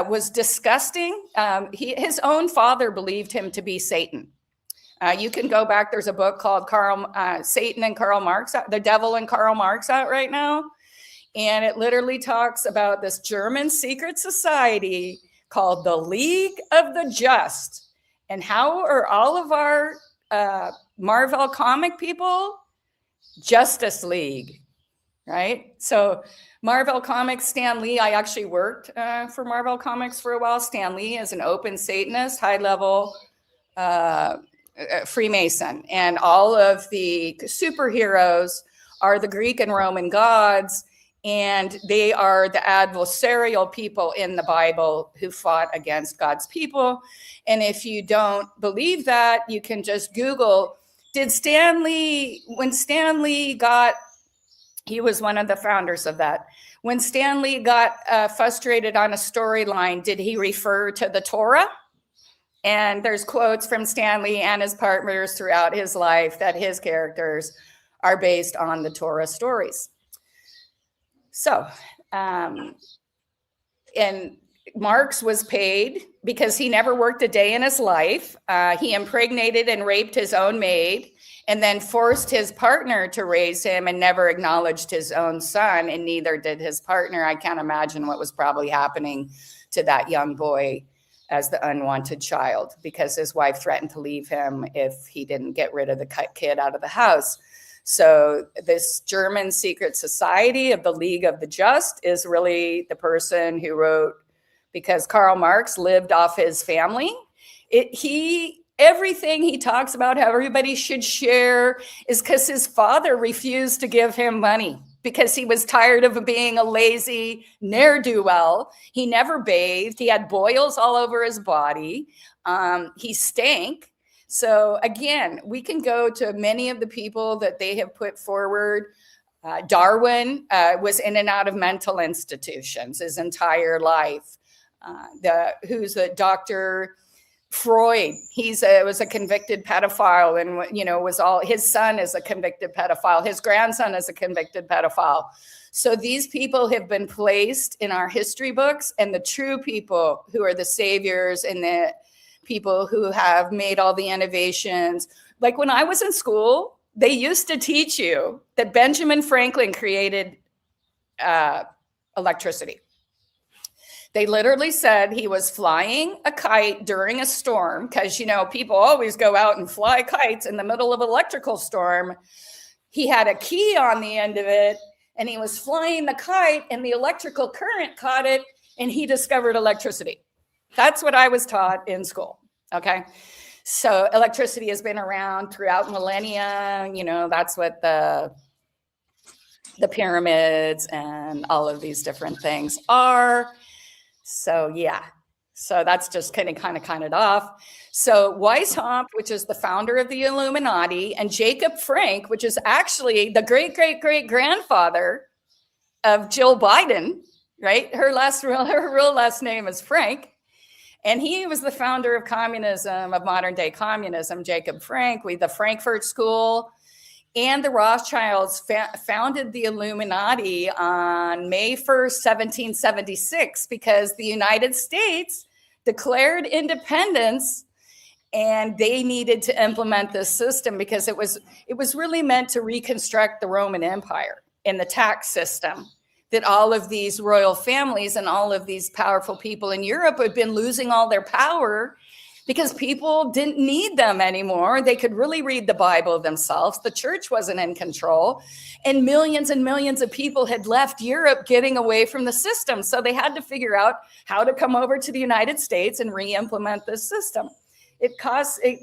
was disgusting. His own father believed him to be Satan. You can go back. There's a book called Satan and Karl Marx, The Devil and Karl Marx, out right now. And it literally talks about this German secret society called the League of the Just. And how are all of our Marvel comic people? Justice League, right? So Marvel Comics, Stan Lee, I actually worked for Marvel Comics for a while. Stan Lee is an open Satanist, high-level Freemason. And all of the superheroes are the Greek and Roman gods, and they are the adversarial people in the Bible who fought against God's people. And if you don't believe that, you can just Google, when Stan Lee got, he was one of the founders of that. When Stan Lee got frustrated on a storyline, did he refer to the Torah? And there's quotes from Stan Lee and his partners throughout his life that his characters are based on the Torah stories. So, and Marx was paid because he never worked a day in his life. He impregnated and raped his own maid, and then forced his partner to raise him, and never acknowledged his own son, and neither did his partner. I can't imagine what was probably happening to that young boy as the unwanted child, because his wife threatened to leave him if he didn't get rid of the kid out of the house. So this German secret society of the League of the Just is really the person who wrote, because Karl Marx lived off his family. Everything he talks about how everybody should share is because his father refused to give him money because he was tired of being a lazy ne'er-do-well. He never bathed. He had boils all over his body. He stank. So again, we can go to many of the people that they have put forward. Darwin was in and out of mental institutions his entire life. Who's the Dr. Freud? Was a convicted pedophile, and his son is a convicted pedophile. His grandson is a convicted pedophile. So these people have been placed in our history books, and the true people who are the saviors and the people who have made all the innovations. Like when I was in school, they used to teach you that Benjamin Franklin created electricity. They literally said he was flying a kite during a storm, because, people always go out and fly kites in the middle of an electrical storm. He had a key on the end of it, and he was flying the kite, and the electrical current caught it, and he discovered electricity. That's what I was taught in school, okay? So electricity has been around throughout millennia. That's what the pyramids and all of these different things are. So yeah, so that's just kind of off. So Weishaupt, which is the founder of the Illuminati, and Jacob Frank, which is actually the great-great-great-grandfather of Jill Biden, right? Her real last name is Frank. And he was the founder of communism, of modern day communism, Jacob Frank. The Frankfurt School and the Rothschilds founded the Illuminati on May 1st, 1776, because the United States declared independence, and they needed to implement this system because it was really meant to reconstruct the Roman Empire. in the tax system, that all of these royal families and all of these powerful people in Europe had been losing all their power because people didn't need them anymore. They could really read the Bible themselves. The church wasn't in control. And millions of people had left Europe getting away from the system. So they had to figure out how to come over to the United States and re-implement this system. It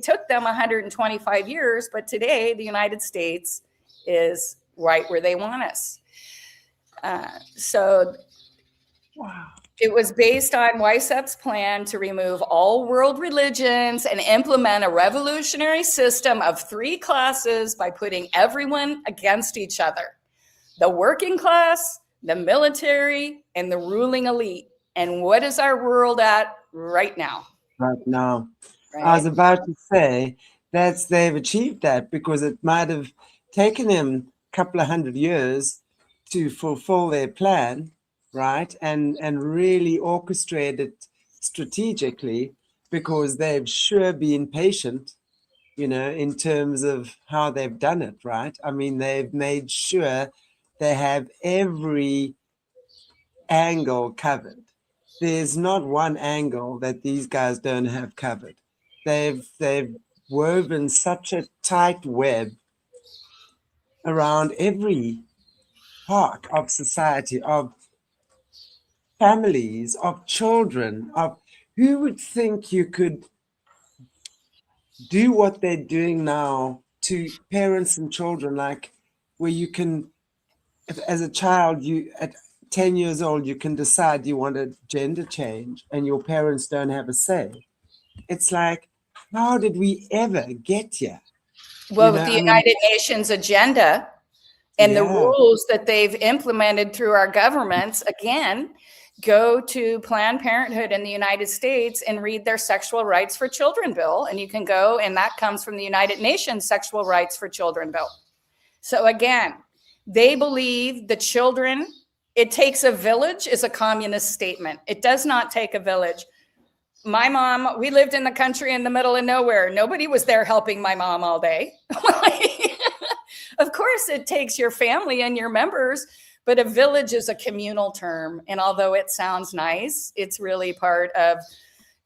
took them 125 years, but today the United States is right where they want us. Wow. It was based on Weissepp's plan to remove all world religions and implement a revolutionary system of 3 classes by putting everyone against each other: the working class, the military, and the ruling elite. And what is our world at right now? Right now. Right? I was about to say they've achieved that, because it might have taken them a couple of 100 years to fulfill their plan, right? And really orchestrate it strategically, because they've sure been patient, in terms of how they've done it, right? I mean, they've made sure they have every angle covered. There's not one angle that these guys don't have covered. They've woven such a tight web around every part of society, of families, of children, of who would think you could do what they're doing now to parents and children, like where you can, as a child, you at 10 years old, you can decide you want a gender change and your parents don't have a say. It's like, how did we ever get here? Well, the United Nations agenda and the rules that they've implemented through our governments, again, go to Planned Parenthood in the United States and read their Sexual Rights for Children bill. And you can go, and that comes from the United Nations Sexual Rights for Children bill. So again, they believe the children, it takes a village is a communist statement. It does not take a village. My mom, we lived in the country in the middle of nowhere. Nobody was there helping my mom all day. Of course, it takes your family and your members, but a village is a communal term. And although it sounds nice, it's really part of,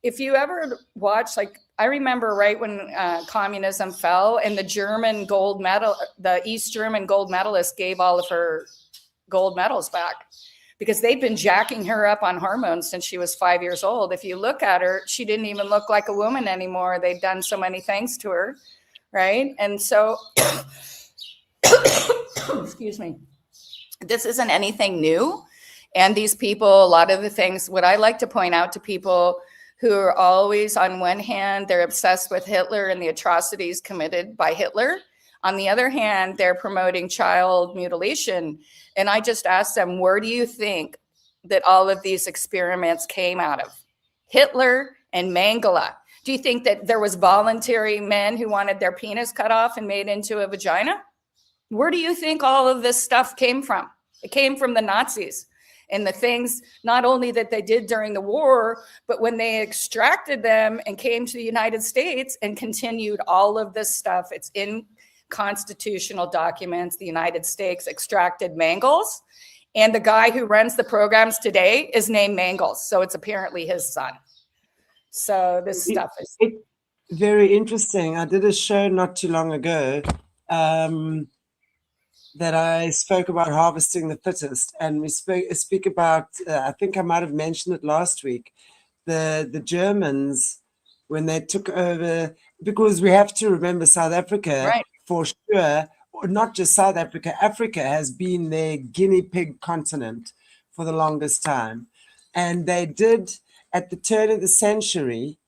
if you ever watch, like, I remember right when communism fell and the German gold medal, the East German gold medalist gave all of her gold medals back because they'd been jacking her up on hormones since she was 5 years old. If you look at her, she didn't even look like a woman anymore. They'd done so many things to her, right? And so, excuse me, this isn't anything new. And these people, a lot of the things, what I like to point out to people who are always, on one hand, they're obsessed with Hitler and the atrocities committed by Hitler. On the other hand, they're promoting child mutilation. And I just asked them, where do you think that all of these experiments came out of? Hitler and Mengele. Do you think that there was voluntary men who wanted their penis cut off and made into a vagina? Where do you think all of this stuff came from? It came from the Nazis. And the things, not only that they did during the war, but when they extracted them and came to the United States and continued all of this stuff, it's in constitutional documents. The United States extracted Mengels, and the guy who runs the programs today is named Mengels. So it's apparently his son. So this stuff is very interesting. I did a show not too long ago that I spoke about harvesting the fittest, and we speak about, I think I might have mentioned it last week, the Germans, when they took over, because we have to remember South Africa, right, for sure, or not just South Africa, Africa has been their guinea pig continent for the longest time. And they did, at the turn of the century,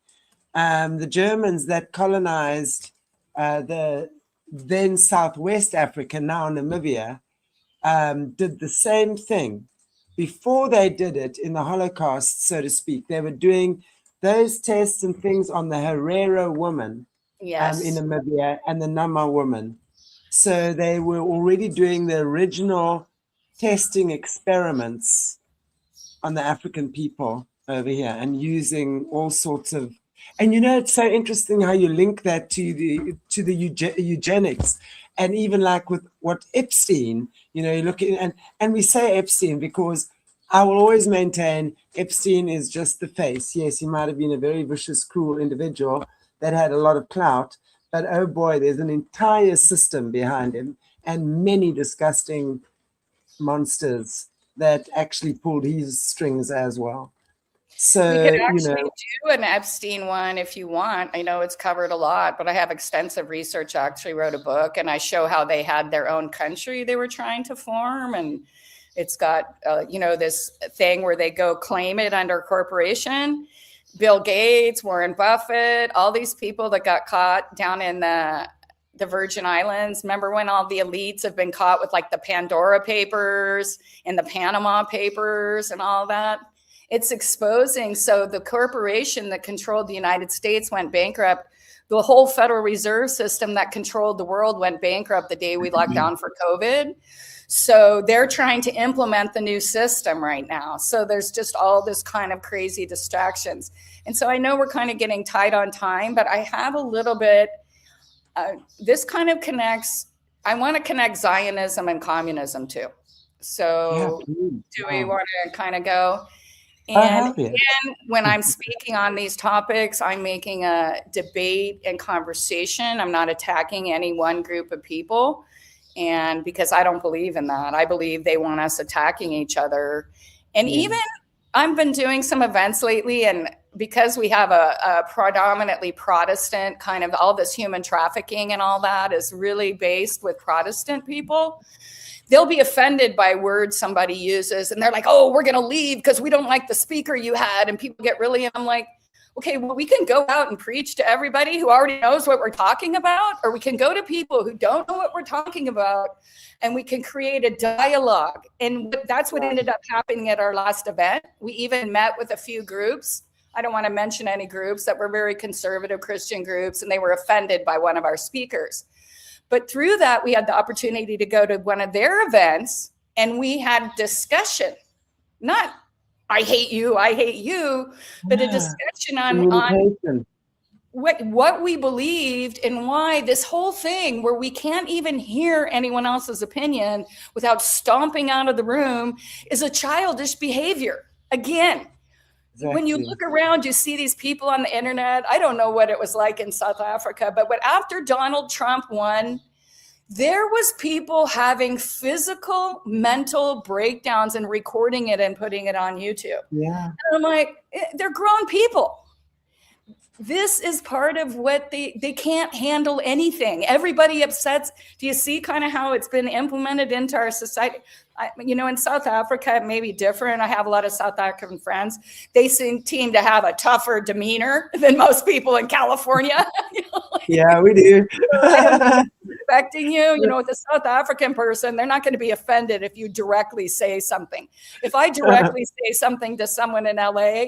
the Germans that colonized the then Southwest Africa, now Namibia, did the same thing. Before they did it in the Holocaust, so to speak, they were doing those tests and things on the Herero woman, yes, in Namibia, and the Nama woman. So they were already doing the original testing experiments on the African people over here and using all sorts of And it's so interesting how you link that to the eugenics, and even like with what Epstein, you look at, and we say Epstein because I will always maintain Epstein is just the face. Yes, he might have been a very vicious, cruel individual that had a lot of clout, but oh boy, there's an entire system behind him and many disgusting monsters that actually pulled his strings as well. So, we could actually do an Epstein one if you want. I know it's covered a lot, but I have extensive research. I actually wrote a book and I show how they had their own country they were trying to form. And it's got, this thing where they go claim it under corporation. Bill Gates, Warren Buffett, all these people that got caught down in the Virgin Islands. Remember when all the elites have been caught with like the Pandora Papers and the Panama Papers and all that? It's exposing. So the corporation that controlled the United States went bankrupt. The whole Federal Reserve System that controlled the world went bankrupt the day we locked down for COVID. So they're trying to implement the new system right now. So there's just all this kind of crazy distractions. And so I know we're kind of getting tight on time, but I have a little bit, this kind of connects, I want to connect Zionism and communism too. So do we want to kind of go? And again, when I'm speaking on these topics, I'm making a debate and conversation. I'm not attacking any one group of people. And because I don't believe in that, I believe they want us attacking each other. And even I've been doing some events lately, and because we have a predominantly Protestant kind of, all this human trafficking and all that is really based with Protestant people. They'll be offended by words somebody uses and they're like, oh, we're going to leave because we don't like the speaker you had. And people get really, I'm like, okay, well, we can go out and preach to everybody who already knows what we're talking about, or we can go to people who don't know what we're talking about and we can create a dialogue. And that's what ended up happening at our last event. We even met with a few groups. I don't want to mention any groups that were very conservative Christian groups, and they were offended by one of our speakers. But through that, we had the opportunity to go to one of their events and we had discussion, not I hate you, but a discussion on what we believed and why this whole thing where we can't even hear anyone else's opinion without stomping out of the room is a childish behavior. Again, when you look around, you see these people on the internet. I don't know what it was like in South Africa, but after Donald Trump won, there was people having physical, mental breakdowns and recording it and putting it on YouTube. Yeah. And I'm like, they're grown people. This is part of what they can't handle anything. Everybody upsets. Do you see kind of how it's been implemented into our society? In South Africa, it may be different. I have a lot of South African friends. They seem to have a tougher demeanor than most people in California. Yeah, we do. Respecting you, with a South African person, they're not going to be offended if you directly say something. If I directly say something to someone in LA,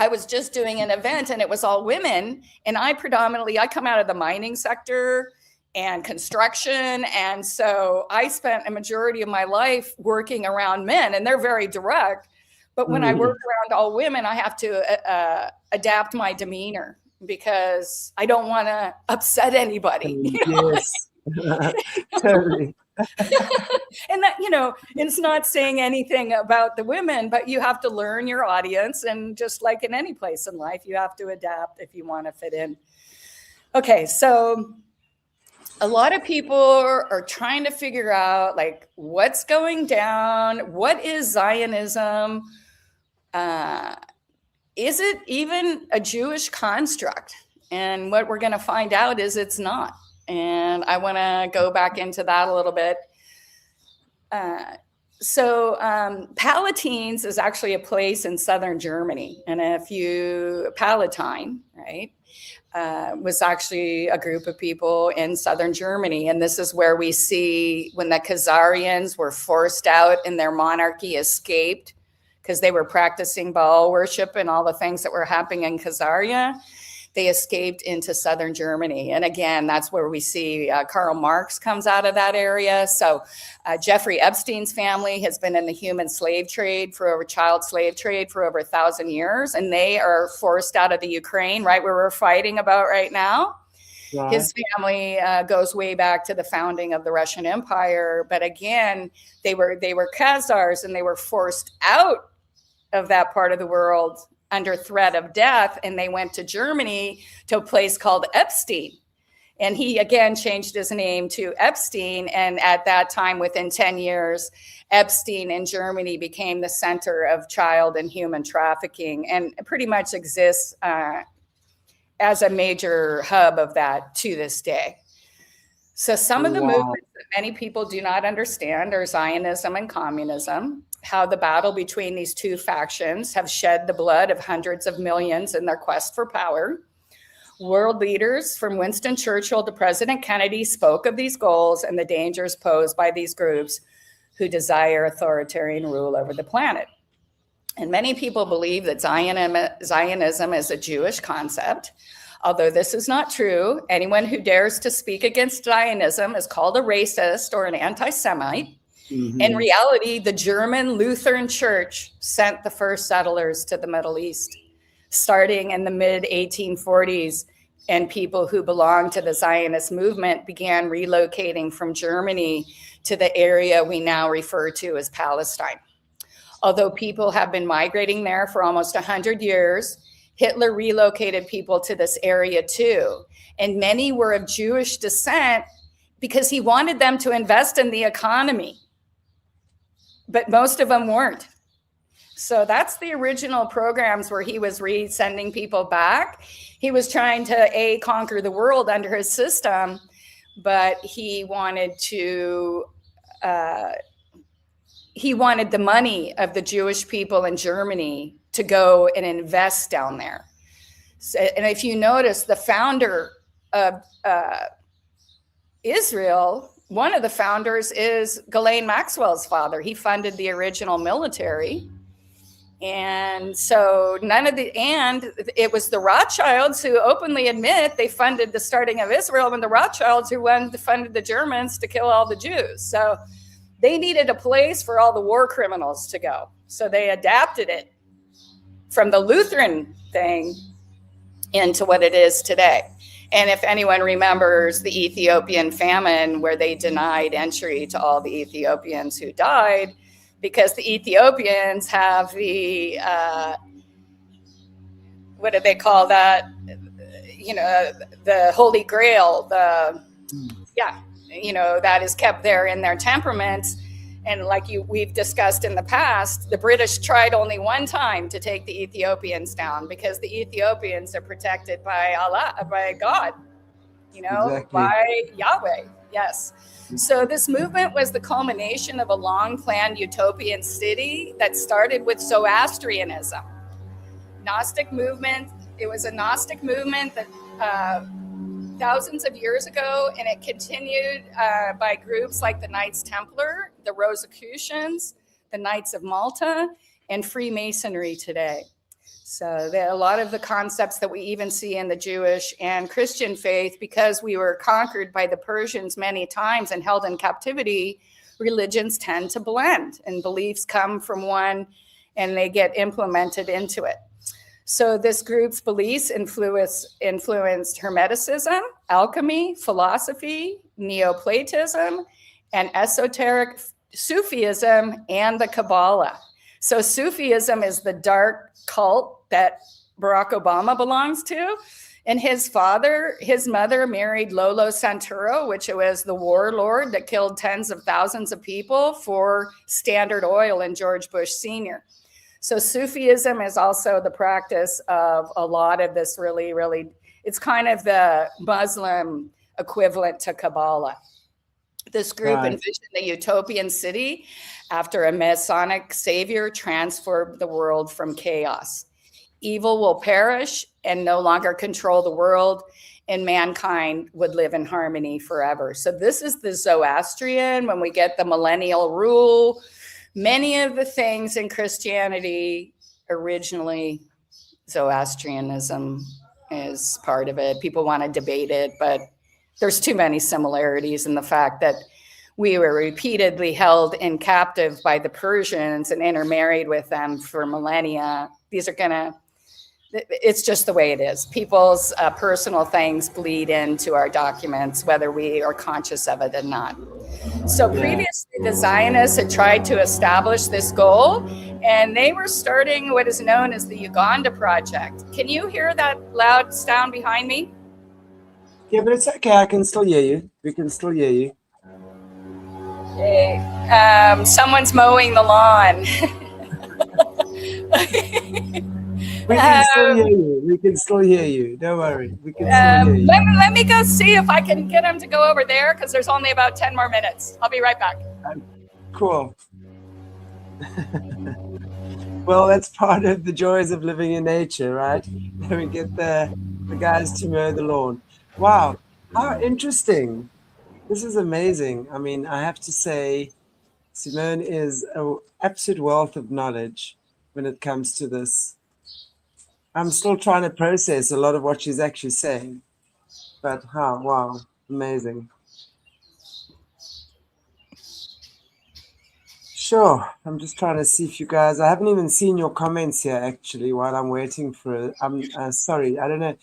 I was just doing an event and it was all women. And I come out of the mining sector and construction. And so I spent a majority of my life working around men, and they're very direct. But when I work around all women, I have to adapt my demeanor because I don't want to upset anybody. Yes, totally. And that, it's not saying anything about the women, but you have to learn your audience. And just like in any place in life, you have to adapt if you want to fit in. Okay, so a lot of people are trying to figure out like what's going down. What is Zionism? Is it even a Jewish construct? And what we're going to find out is it's not. And I want to go back into that a little bit. So Palatines is actually a place in southern Germany. And Palatine, right, was actually a group of people in southern Germany. And this is where we see when the Khazarians were forced out and their monarchy escaped because they were practicing Baal worship and all the things that were happening in Khazaria. they escaped into southern Germany. And again, that's where we see Karl Marx comes out of that area. So Jeffrey Epstein's family has been in the human slave trade child slave trade for over 1,000 years. And they are forced out of the Ukraine, right where we're fighting about right now. Right. His family goes way back to the founding of the Russian Empire. But again, they were Khazars, and they were forced out of that part of the world under threat of death. And they went to Germany to a place called Epstein. And he, again, changed his name to Epstein. And at that time, within 10 years, Epstein in Germany became the center of child and human trafficking, and pretty much exists as a major hub of that to this day. So some of the movements that many people do not understand are Zionism and communism, how the battle between these two factions have shed the blood of hundreds of millions in their quest for power. World leaders from Winston Churchill to President Kennedy spoke of these goals and the dangers posed by these groups who desire authoritarian rule over the planet. And many people believe that Zionism is a Jewish concept. Although this is not true, anyone who dares to speak against Zionism is called a racist or an anti-Semite. Mm-hmm. In reality, the German Lutheran Church sent the first settlers to the Middle East, starting in the mid-1840s, and people who belonged to the Zionist movement began relocating from Germany to the area we now refer to as Palestine. Although people have been migrating there for almost 100 years, Hitler relocated people to this area too. And many were of Jewish descent because he wanted them to invest in the economy. But most of them weren't. So that's the original programs where he was sending people back. He was trying to, conquer the world under his system, but he wanted the money of the Jewish people in Germany to go and invest down there. So, and if you notice, the founder of Israel, one of the founders is Ghislaine Maxwell's father. He funded the original military. And so it was the Rothschilds who openly admit they funded the starting of Israel, and the Rothschilds who funded the Germans to kill all the Jews. So they needed a place for all the war criminals to go. So they adapted it from the Lutheran thing into what it is today. And if anyone remembers the Ethiopian famine, where they denied entry to all the Ethiopians who died, because the Ethiopians have the, what do they call that? The Holy Grail, that is kept there in their temperaments. And like we've discussed in the past, the British tried only one time to take the Ethiopians down, because the Ethiopians are protected by Allah, by God, exactly. By Yahweh. Yes. So this movement was the culmination of a long-planned utopian city that started with Zoroastrianism. Gnostic movement. It was a Gnostic movement that thousands of years ago, and it continued by groups like the Knights Templar, the Rosicrucians, the Knights of Malta, and Freemasonry today. So there are a lot of the concepts that we even see in the Jewish and Christian faith, because we were conquered by the Persians many times and held in captivity. Religions tend to blend, and beliefs come from one and they get implemented into it. So this group's beliefs influenced Hermeticism, alchemy, philosophy, Neoplatism, and esoteric Sufism, and the Kabbalah. So Sufism is the dark cult that Barack Obama belongs to. And his mother married Lolo Santoro, which was the warlord that killed tens of thousands of people for Standard Oil and George Bush Sr. So Sufism is also the practice of a lot of this really, really, it's kind of the Muslim equivalent to Kabbalah. This group envisioned the utopian city after a Masonic savior transformed the world from chaos. Evil will perish and no longer control the world, and mankind would live in harmony forever. So this is the Zoroastrian. When we get the millennial rule, many of the things in Christianity originally Zoroastrianism is part of it. People want to debate it, but there's too many similarities in the fact that we were repeatedly held in captive by the Persians and intermarried with them for millennia. It's just the way it is. People's personal things bleed into our documents, whether we are conscious of it or not. So previously, the Zionists had tried to establish this goal, and they were starting what is known as the Uganda Project. Can you hear that loud sound behind me? Yeah, but it's okay. I can still hear you. We can still hear you. Okay. Someone's mowing the lawn. We can still hear you. We can still hear you. Don't worry. We can still hear you. Let me go see if I can get him to go over there, because there's only about 10 more minutes. I'll be right back. Cool. Well, that's part of the joys of living in nature, right? We get the guys to mow the lawn. Wow, how interesting. This is amazing. I mean, I have to say, Simone is an absolute wealth of knowledge when it comes to this. I'm still trying to process a lot of what she's actually saying. But wow, amazing. Sure, I'm just trying to see if you guys, I haven't even seen your comments here actually while I'm waiting for it. I'm sorry, I don't know if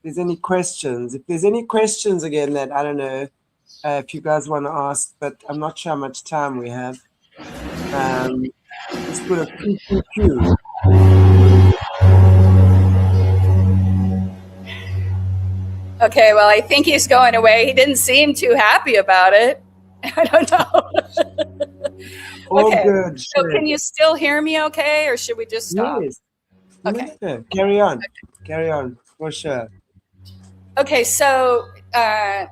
there's any questions. If there's any questions again that I don't know if you guys want to ask, but I'm not sure how much time we have. Just put a QQQ. Okay, well, I think he's going away. He didn't seem too happy about it. I don't know. All okay. good. So sure. Can you still hear me okay, or should we just stop? Yes. Okay. No. Carry on. Carry on, for sure. Okay, so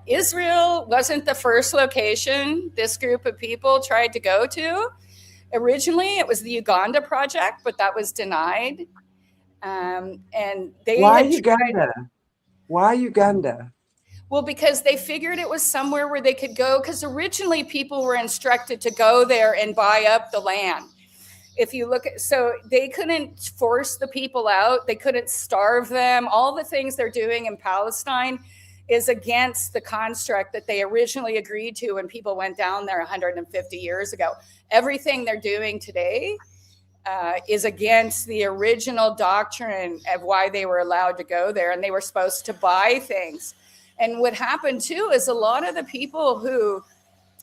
Israel wasn't the first location this group of people tried to go to. Originally, it was the Uganda Project, but that was denied. And they Why had Uganda? Why Uganda? Well, because they figured it was somewhere where they could go, because originally people were instructed to go there and buy up the land. If you look at, so they couldn't force the people out, they couldn't starve them. All the things they're doing in Palestine is against the construct that they originally agreed to when people went down there 150 years ago. Everything they're doing today is against the original doctrine of why they were allowed to go there, and they were supposed to buy things. And what happened too is a lot of the people who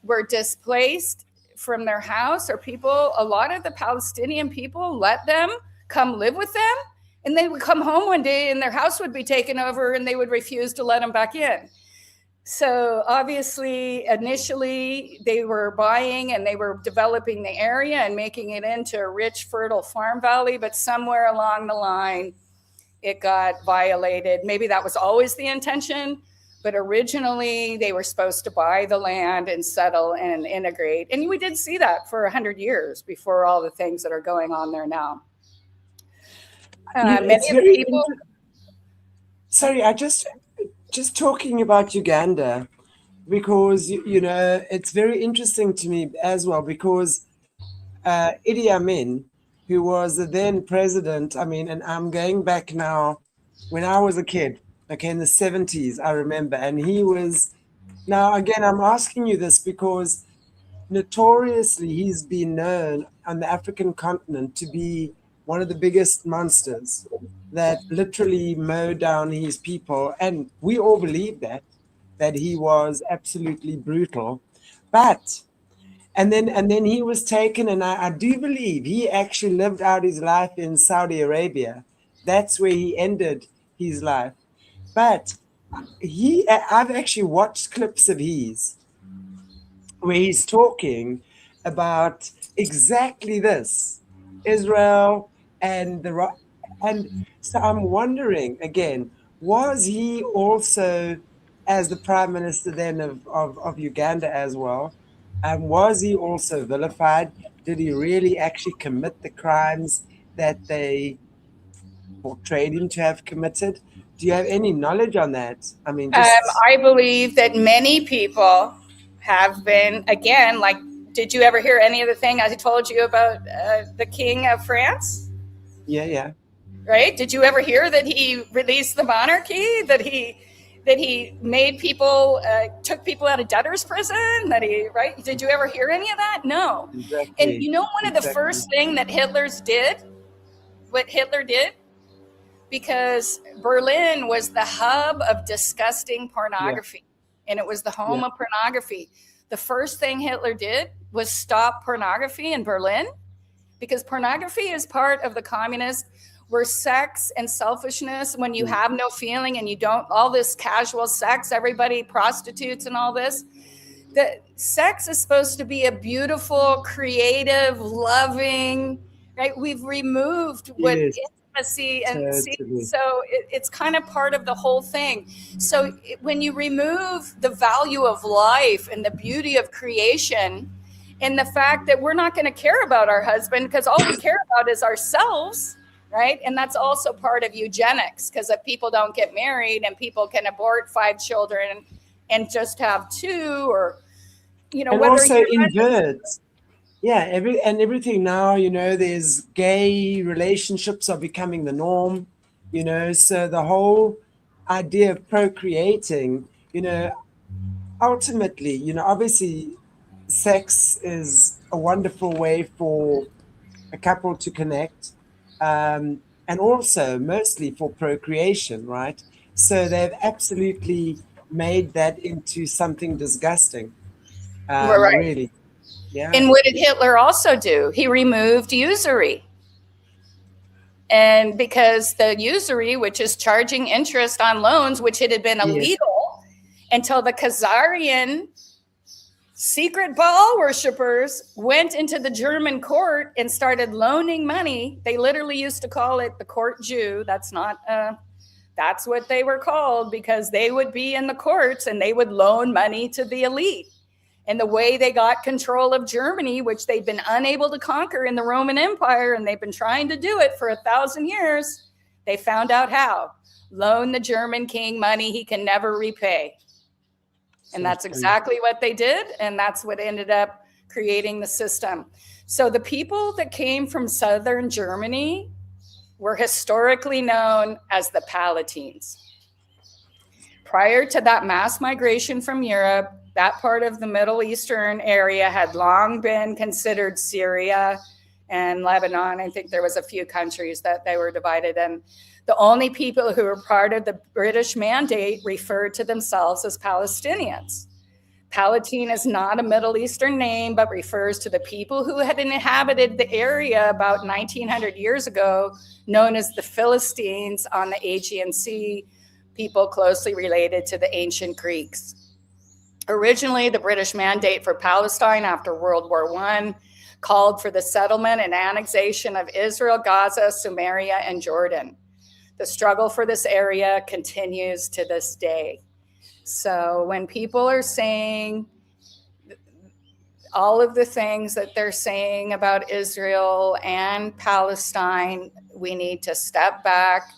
were displaced from their house, or a lot of the Palestinian people let them come live with them, and they would come home one day and their house would be taken over and they would refuse to let them back in. So obviously, initially they were buying and they were developing the area and making it into a rich, fertile farm valley, but somewhere along the line, it got violated. Maybe that was always the intention, but originally they were supposed to buy the land and settle and integrate. And we did see that for 100 years before all the things that are going on there now. Many of the people... Sorry, I just talking about Uganda, because, you know, it's very interesting to me as well, because Idi Amin, who was the then president, I mean, and I'm going back now, when I was a kid, okay, in the 70s, I remember, and he was, now again, I'm asking you this because notoriously he's been known on the African continent to be one of the biggest monsters that literally mowed down his people, and we all believe that he was absolutely brutal. But and then he was taken, and I do believe he actually lived out his life in Saudi Arabia. That's where he ended his life. But I've actually watched clips of his where he's talking about exactly this, Israel and so I'm wondering again, was he also, as the prime minister then of Uganda as well, was he also vilified? Did he really actually commit the crimes that they portrayed him to have committed? Do you have any knowledge on that? I mean, I believe that many people have been, again, like, did you ever hear any of the thing I told you about the King of France? Yeah. right? Did you ever hear that he released the monarchy? That he made people, took people out of debtor's prison? That he, right? Did you ever hear any of that? No. And Exactly. you know, one of the Exactly. first thing that what Hitler did, because Berlin was the hub of disgusting pornography, and it was the home of pornography. The first thing Hitler did was stop pornography in Berlin, because pornography is part of the communist, where sex and selfishness, when you have no feeling and you don't, all this casual sex, everybody prostitutes and all this, the sex is supposed to be a beautiful, creative, loving, right? We've removed what intimacy and totally. so it's kind of part of the whole thing. So when you remove the value of life and the beauty of creation, and the fact that we're not going to care about our husband because all we care about is ourselves, right? And that's also part of eugenics, because if people don't get married and people can abort 5 children and just have 2, or, you know, And whether also invert. Yeah, everything now, you know, there's gay relationships are becoming the norm, you know, so the whole idea of procreating, you know, ultimately, you know, obviously sex is a wonderful way for a couple to connect, and also mostly for procreation, right? So they've absolutely made that into something disgusting, right. really. Yeah. And what did Hitler also do? He removed usury. And because the usury, which is charging interest on loans, which it had been illegal until the Khazarian secret Baal worshippers went into the German court and started loaning money. They literally used to call it the court Jew. That's what they were called, because they would be in the courts and they would loan money to the elite. And the way they got control of Germany, which they've been unable to conquer in the Roman Empire, and they've been trying to do it for 1,000 years, they found out how. Loan the German king money he can never repay. And that's exactly what they did. And that's what ended up creating the system. So the people that came from southern Germany were historically known as the Palatines. Prior to that mass migration from Europe, that part of the Middle Eastern area had long been considered Syria and Lebanon. I think there was a few countries that they were divided in. The only people who were part of the British Mandate referred to themselves as Palestinians. Palatine is not a Middle Eastern name, but refers to the people who had inhabited the area about 1900 years ago, known as the Philistines on the Aegean Sea, people closely related to the ancient Greeks. Originally, the British Mandate for Palestine after World War I called for the settlement and annexation of Israel, Gaza, Samaria, and Jordan. The struggle for this area continues to this day. So when people are saying all of the things that they're saying about Israel and Palestine, we need to step back.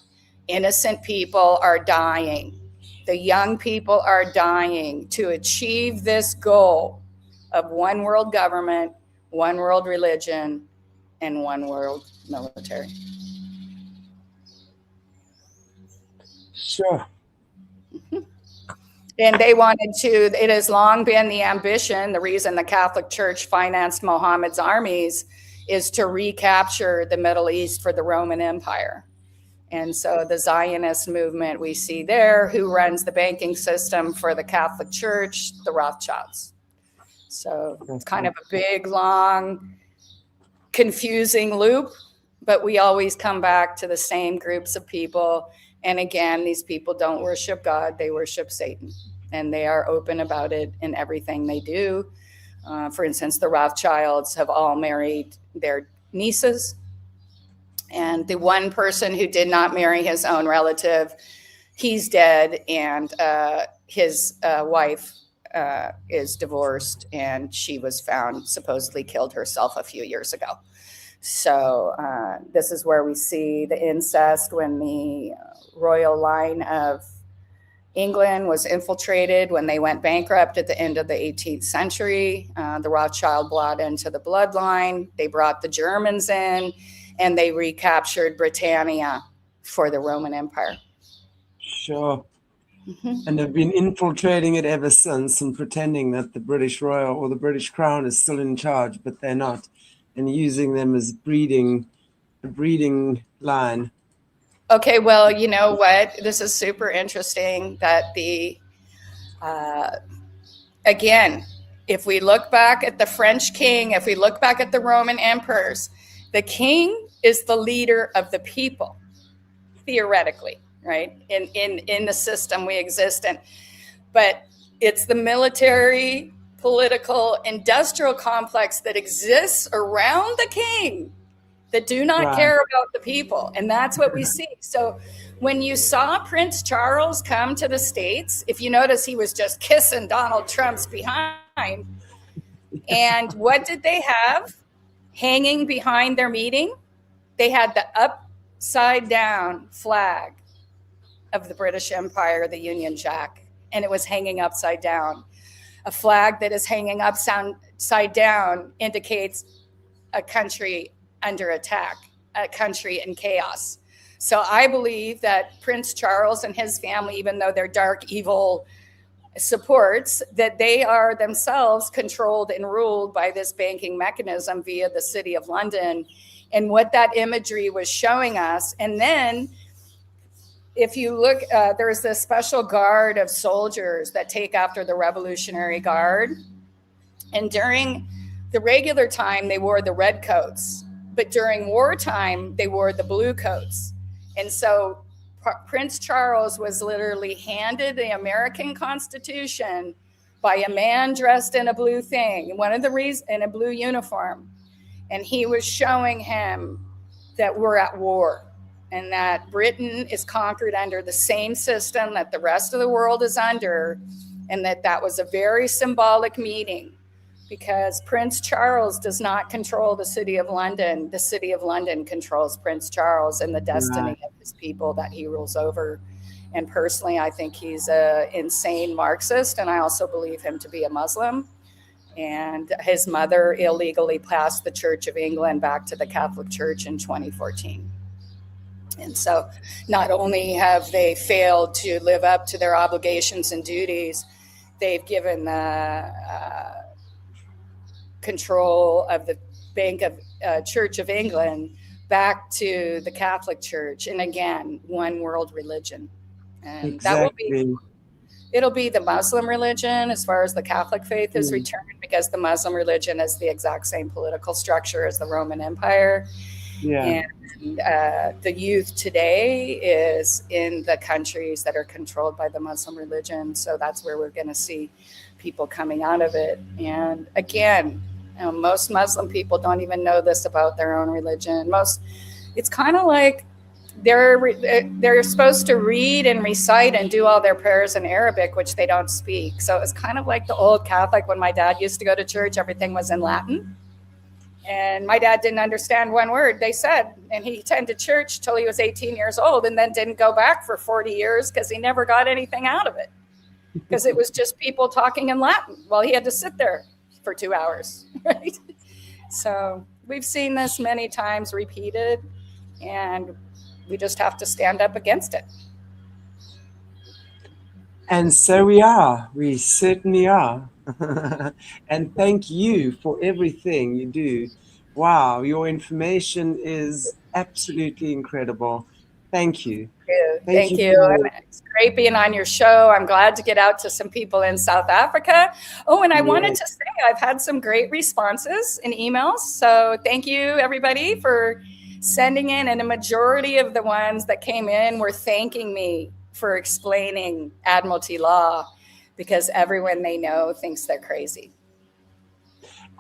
Innocent people are dying. The young people are dying to achieve this goal of one world government, one world religion, and one world military. Sure. And they wanted to, it has long been the ambition, the reason the Catholic Church financed Mohammed's armies is to recapture the Middle East for the Roman Empire. And so the Zionist movement we see there, who runs the banking system for the Catholic Church, the Rothschilds. So it's kind of a big, long, confusing loop, but we always come back to the same groups of people. And again, these people don't worship God, they worship Satan. And they are open about it in everything they do. For instance, the Rothschilds have all married their nieces. And the one person who did not marry his own relative, he's dead, and his wife is divorced, and she was found supposedly killed herself a few years ago. So this is where we see the incest when the royal line of England was infiltrated when they went bankrupt at the end of the 18th century. The Rothschild brought into the bloodline. They brought the Germans in, and they recaptured Britannia for the Roman Empire. Sure. And they've been infiltrating it ever since and pretending that the British Royal or the British Crown is still in charge, but they're not, and using them as a breeding line. Okay, well, you know what? This is super interesting that again, if we look back at the French king, if we look back at the Roman emperors, the king is the leader of the people, theoretically, right? In the system we exist in. But it's the military, political, industrial complex that exists around the king that do not care about the people. And that's what we see. So when you saw Prince Charles come to the States, if you notice, he was just kissing Donald Trump's behind. And what did they have hanging behind their meeting? They had the upside down flag of the British Empire, the Union Jack, and it was hanging upside down. A flag that is hanging upside down indicates a country under attack, a country in chaos. So I believe that Prince Charles and his family, even though they're dark, evil supports, that they are themselves controlled and ruled by this banking mechanism via the City of London, and what that imagery was showing us. And then if you look, there's this special guard of soldiers that take after the Revolutionary Guard. And during the regular time, they wore the red coats. But during wartime, they wore the blue coats. And so Prince Charles was literally handed the American Constitution by a man dressed in a blue thing, in a blue uniform. And he was showing him that we're at war and that Britain is conquered under the same system that the rest of the world is under, and that was a very symbolic meeting. Because Prince Charles does not control the City of London. The City of London controls Prince Charles and the destiny of his people that he rules over. And personally, I think he's an insane Marxist, and I also believe him to be a Muslim. And his mother illegally passed the Church of England back to the Catholic Church in 2014. And so not only have they failed to live up to their obligations and duties, they've given the control of the Church of England back to the Catholic Church, and again, one world religion. And exactly. It'll be the Muslim religion as far as the Catholic faith is returned, because the Muslim religion is the exact same political structure as the Roman Empire. And the youth today is in the countries that are controlled by the Muslim religion. So that's where we're going to see people coming out of it. And again, most Muslim people don't even know this about their own religion. It's kind of like they're supposed to read and recite and do all their prayers in Arabic, which they don't speak. So it's kind of like the old Catholic. When my dad used to go to church, everything was in Latin. And my dad didn't understand one word they said. And he attended church till he was 18 years old, and then didn't go back for 40 years because he never got anything out of it. Because it was just people talking in Latin while he had to sit there for 2 hours, right? So we've seen this many times repeated, and we just have to stand up against it. And so we certainly are. And thank you for everything you do. Wow, your information is absolutely incredible. Thank you. Thank you. It's great being on your show. I'm glad to get out to some people in South Africa. Oh, and I wanted to say I've had some great responses in emails. So thank you, everybody, for sending in. And a majority of the ones that came in were thanking me for explaining Admiralty law, because everyone they know thinks they're crazy.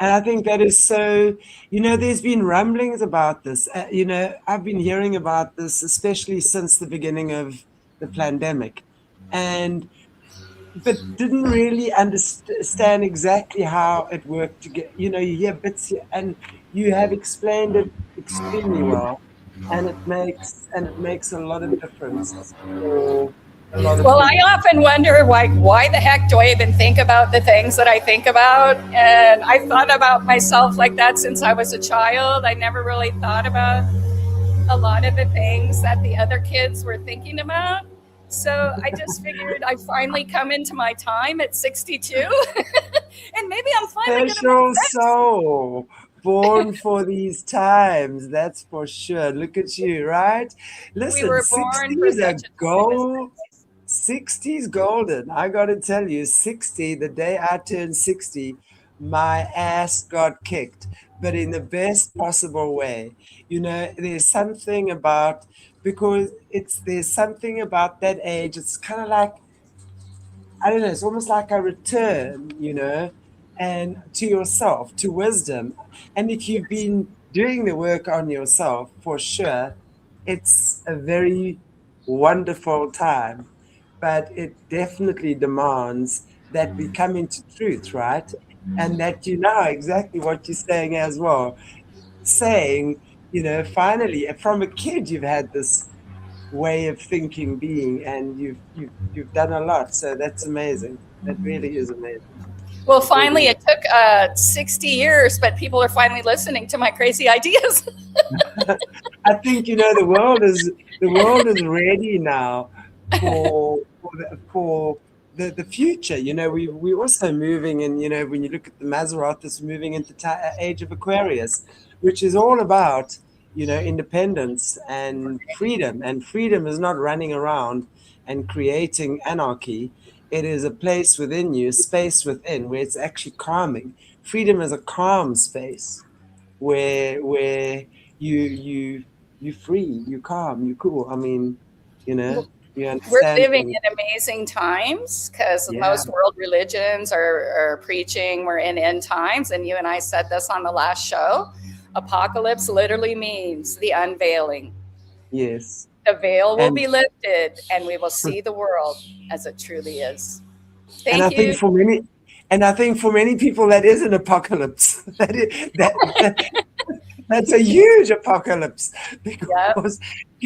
And I think that is so, there's been rumblings about this. I've been hearing about this, especially since the beginning of the pandemic, but didn't really understand exactly how it worked to get, you hear bits, and you have explained it extremely well. And it makes a lot of difference for a lot of people. I often wonder why the heck do I even think about the things that I think about? And I thought about myself like that since I was a child. I never really thought about a lot of the things that the other kids were thinking about. So I just figured I finally come into my time at 62 and maybe I'm finally going to make Special soul, born for these times, that's for sure. Look at you, right? We Listen, were born for 60s are such a time as gold. 60's golden. I got to tell you, 60, the day I turned 60, my ass got kicked, but in the best possible way. You know, there's something about, because there's something about that age. It's kind of like, I don't know, it's almost like a return, and to yourself, to wisdom. And if you've Yes. been doing the work on yourself, for sure, it's a very wonderful time. But it definitely demands that we come into truth, right? And that you know exactly what you're saying as well. Saying, finally, from a kid, you've had this way of thinking being, and you've done a lot, so that's amazing. That really is amazing. Well, It really finally, is. it took 60 years, but people are finally listening to my crazy ideas. I think the world is ready now for the future. We're also moving, and when you look at the Mazzaroth, it's moving into age of Aquarius, which is all about independence and freedom. And freedom is not running around and creating anarchy. It is a place within you, a space within, where it's actually calming. Freedom is a calm space where you free, you calm, you cool. I mean, you We're understand living things. in amazing times because Yeah. most world religions are preaching we're in end times. And you and I said this on the last show. Apocalypse literally means the unveiling. Yes. The veil will And be lifted and we will see the world as it truly is. and I Thank think you. for many and I think for many people that is an apocalypse. That's a huge apocalypse Yep. because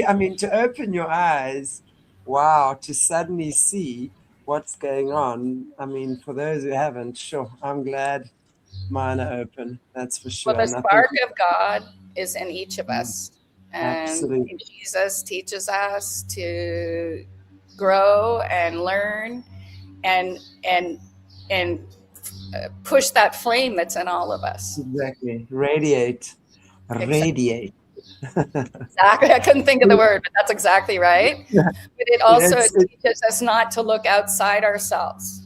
I mean, to open your eyes, wow, to suddenly see what's going on. I mean, for those who haven't, sure, I'm glad mine are open. That's for Well, sure. the And I think spark of God is in each of us. And absolutely. Jesus teaches us to grow and learn and and and push that flame that's in all of us. Exactly. Radiate. Exactly. Radiate. I couldn't think of the word, but that's exactly right. But it also It's teaches us not to look outside ourselves,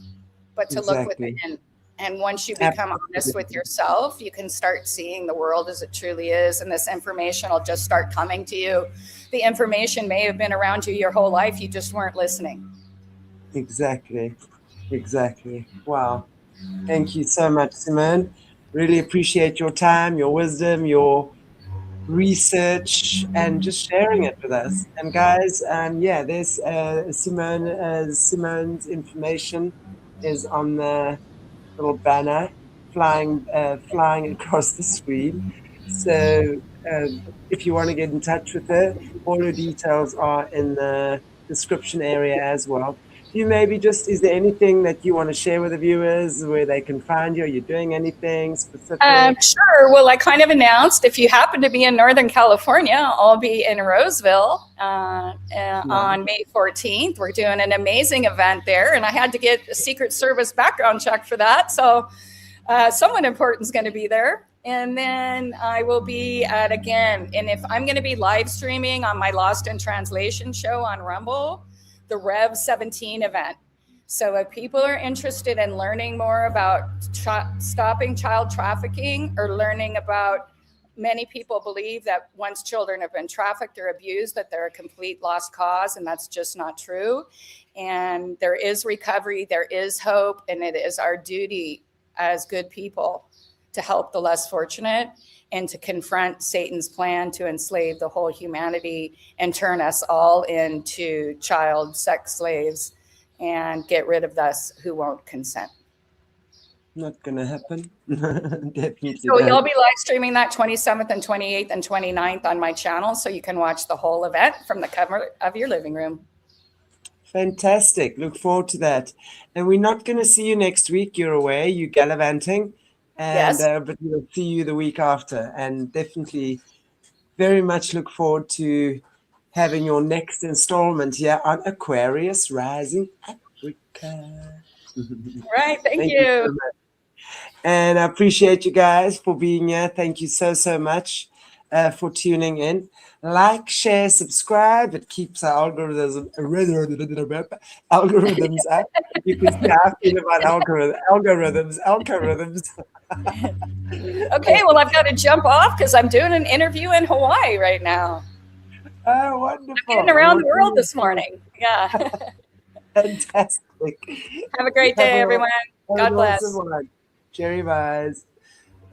but to look exactly. within. And once you become honest with Absolutely. yourself, you can start seeing the world as it truly is. And this information will just start coming to you. The information may have been around you your whole life, you just weren't listening. Exactly. Exactly. Wow. Thank you so much, Simone. Really appreciate your time, your wisdom, your research, and just sharing it with us. And guys, yeah, there's Simone's information is on the little banner flying across the screen. So if you want to get in touch with her, all her details are in the description area as well. Do you maybe is there anything that you want to share with the viewers where they can find you? Are you doing anything specific? Sure. Well, I kind of announced if you happen to be in Northern California, I'll be in Roseville No. on May 14th. We're doing an amazing event there, and I had to get a Secret Service background check for that. So someone important is going to be there. And then I will be at again. And if I'm going to be live streaming on my Lost in Translation show on Rumble, the Rev 17 event. So if people are interested in learning more about stopping child trafficking or learning about many people believe that once children have been trafficked or abused, that they're a complete lost cause, and that's just not true. And there is recovery, there is hope, and it is our duty as good people to help the less fortunate and to confront Satan's plan to enslave the whole humanity and turn us all into child sex slaves and get rid of us who won't consent. Not gonna happen. Definitely So you'll don't. be live streaming that 27th and 28th and 29th on my channel, so you can watch the whole event from the cover of your living room. Fantastic. Look forward to that. And we're not going to see you next week. You're away. You're gallivanting, and Yes. but we'll see you the week after. And definitely, very much look forward to having your next installment here on Aquarius Rising Africa. Right. Thank Thank you you. so much. And I appreciate you guys for being here. Thank you so, so much for tuning in. Like, share, subscribe. It keeps our algorithms up. You can see how I feel about algorithms. Okay, well, I've got to jump off because I'm doing an interview in Hawaii right now. Oh, wonderful. Getting around the world this morning. Yeah. Fantastic. Have a great day, everyone. God bless. Awesome one. Cherry vibes.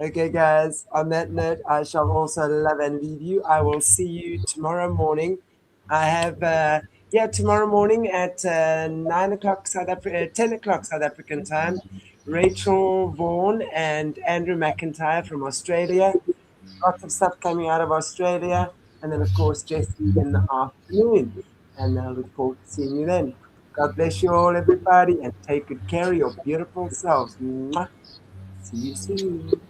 Okay, guys, on that note, I shall also love and leave you. I will see you tomorrow morning. I have, tomorrow morning at 9 o'clock 10 o'clock South African time, Rachel Vaughan and Andrew McIntyre from Australia. Lots of stuff coming out of Australia. And then, of course, Jesse in the afternoon. And I look forward to seeing you then. God bless you all, everybody, and take good care of your beautiful selves. Mwah. See you soon.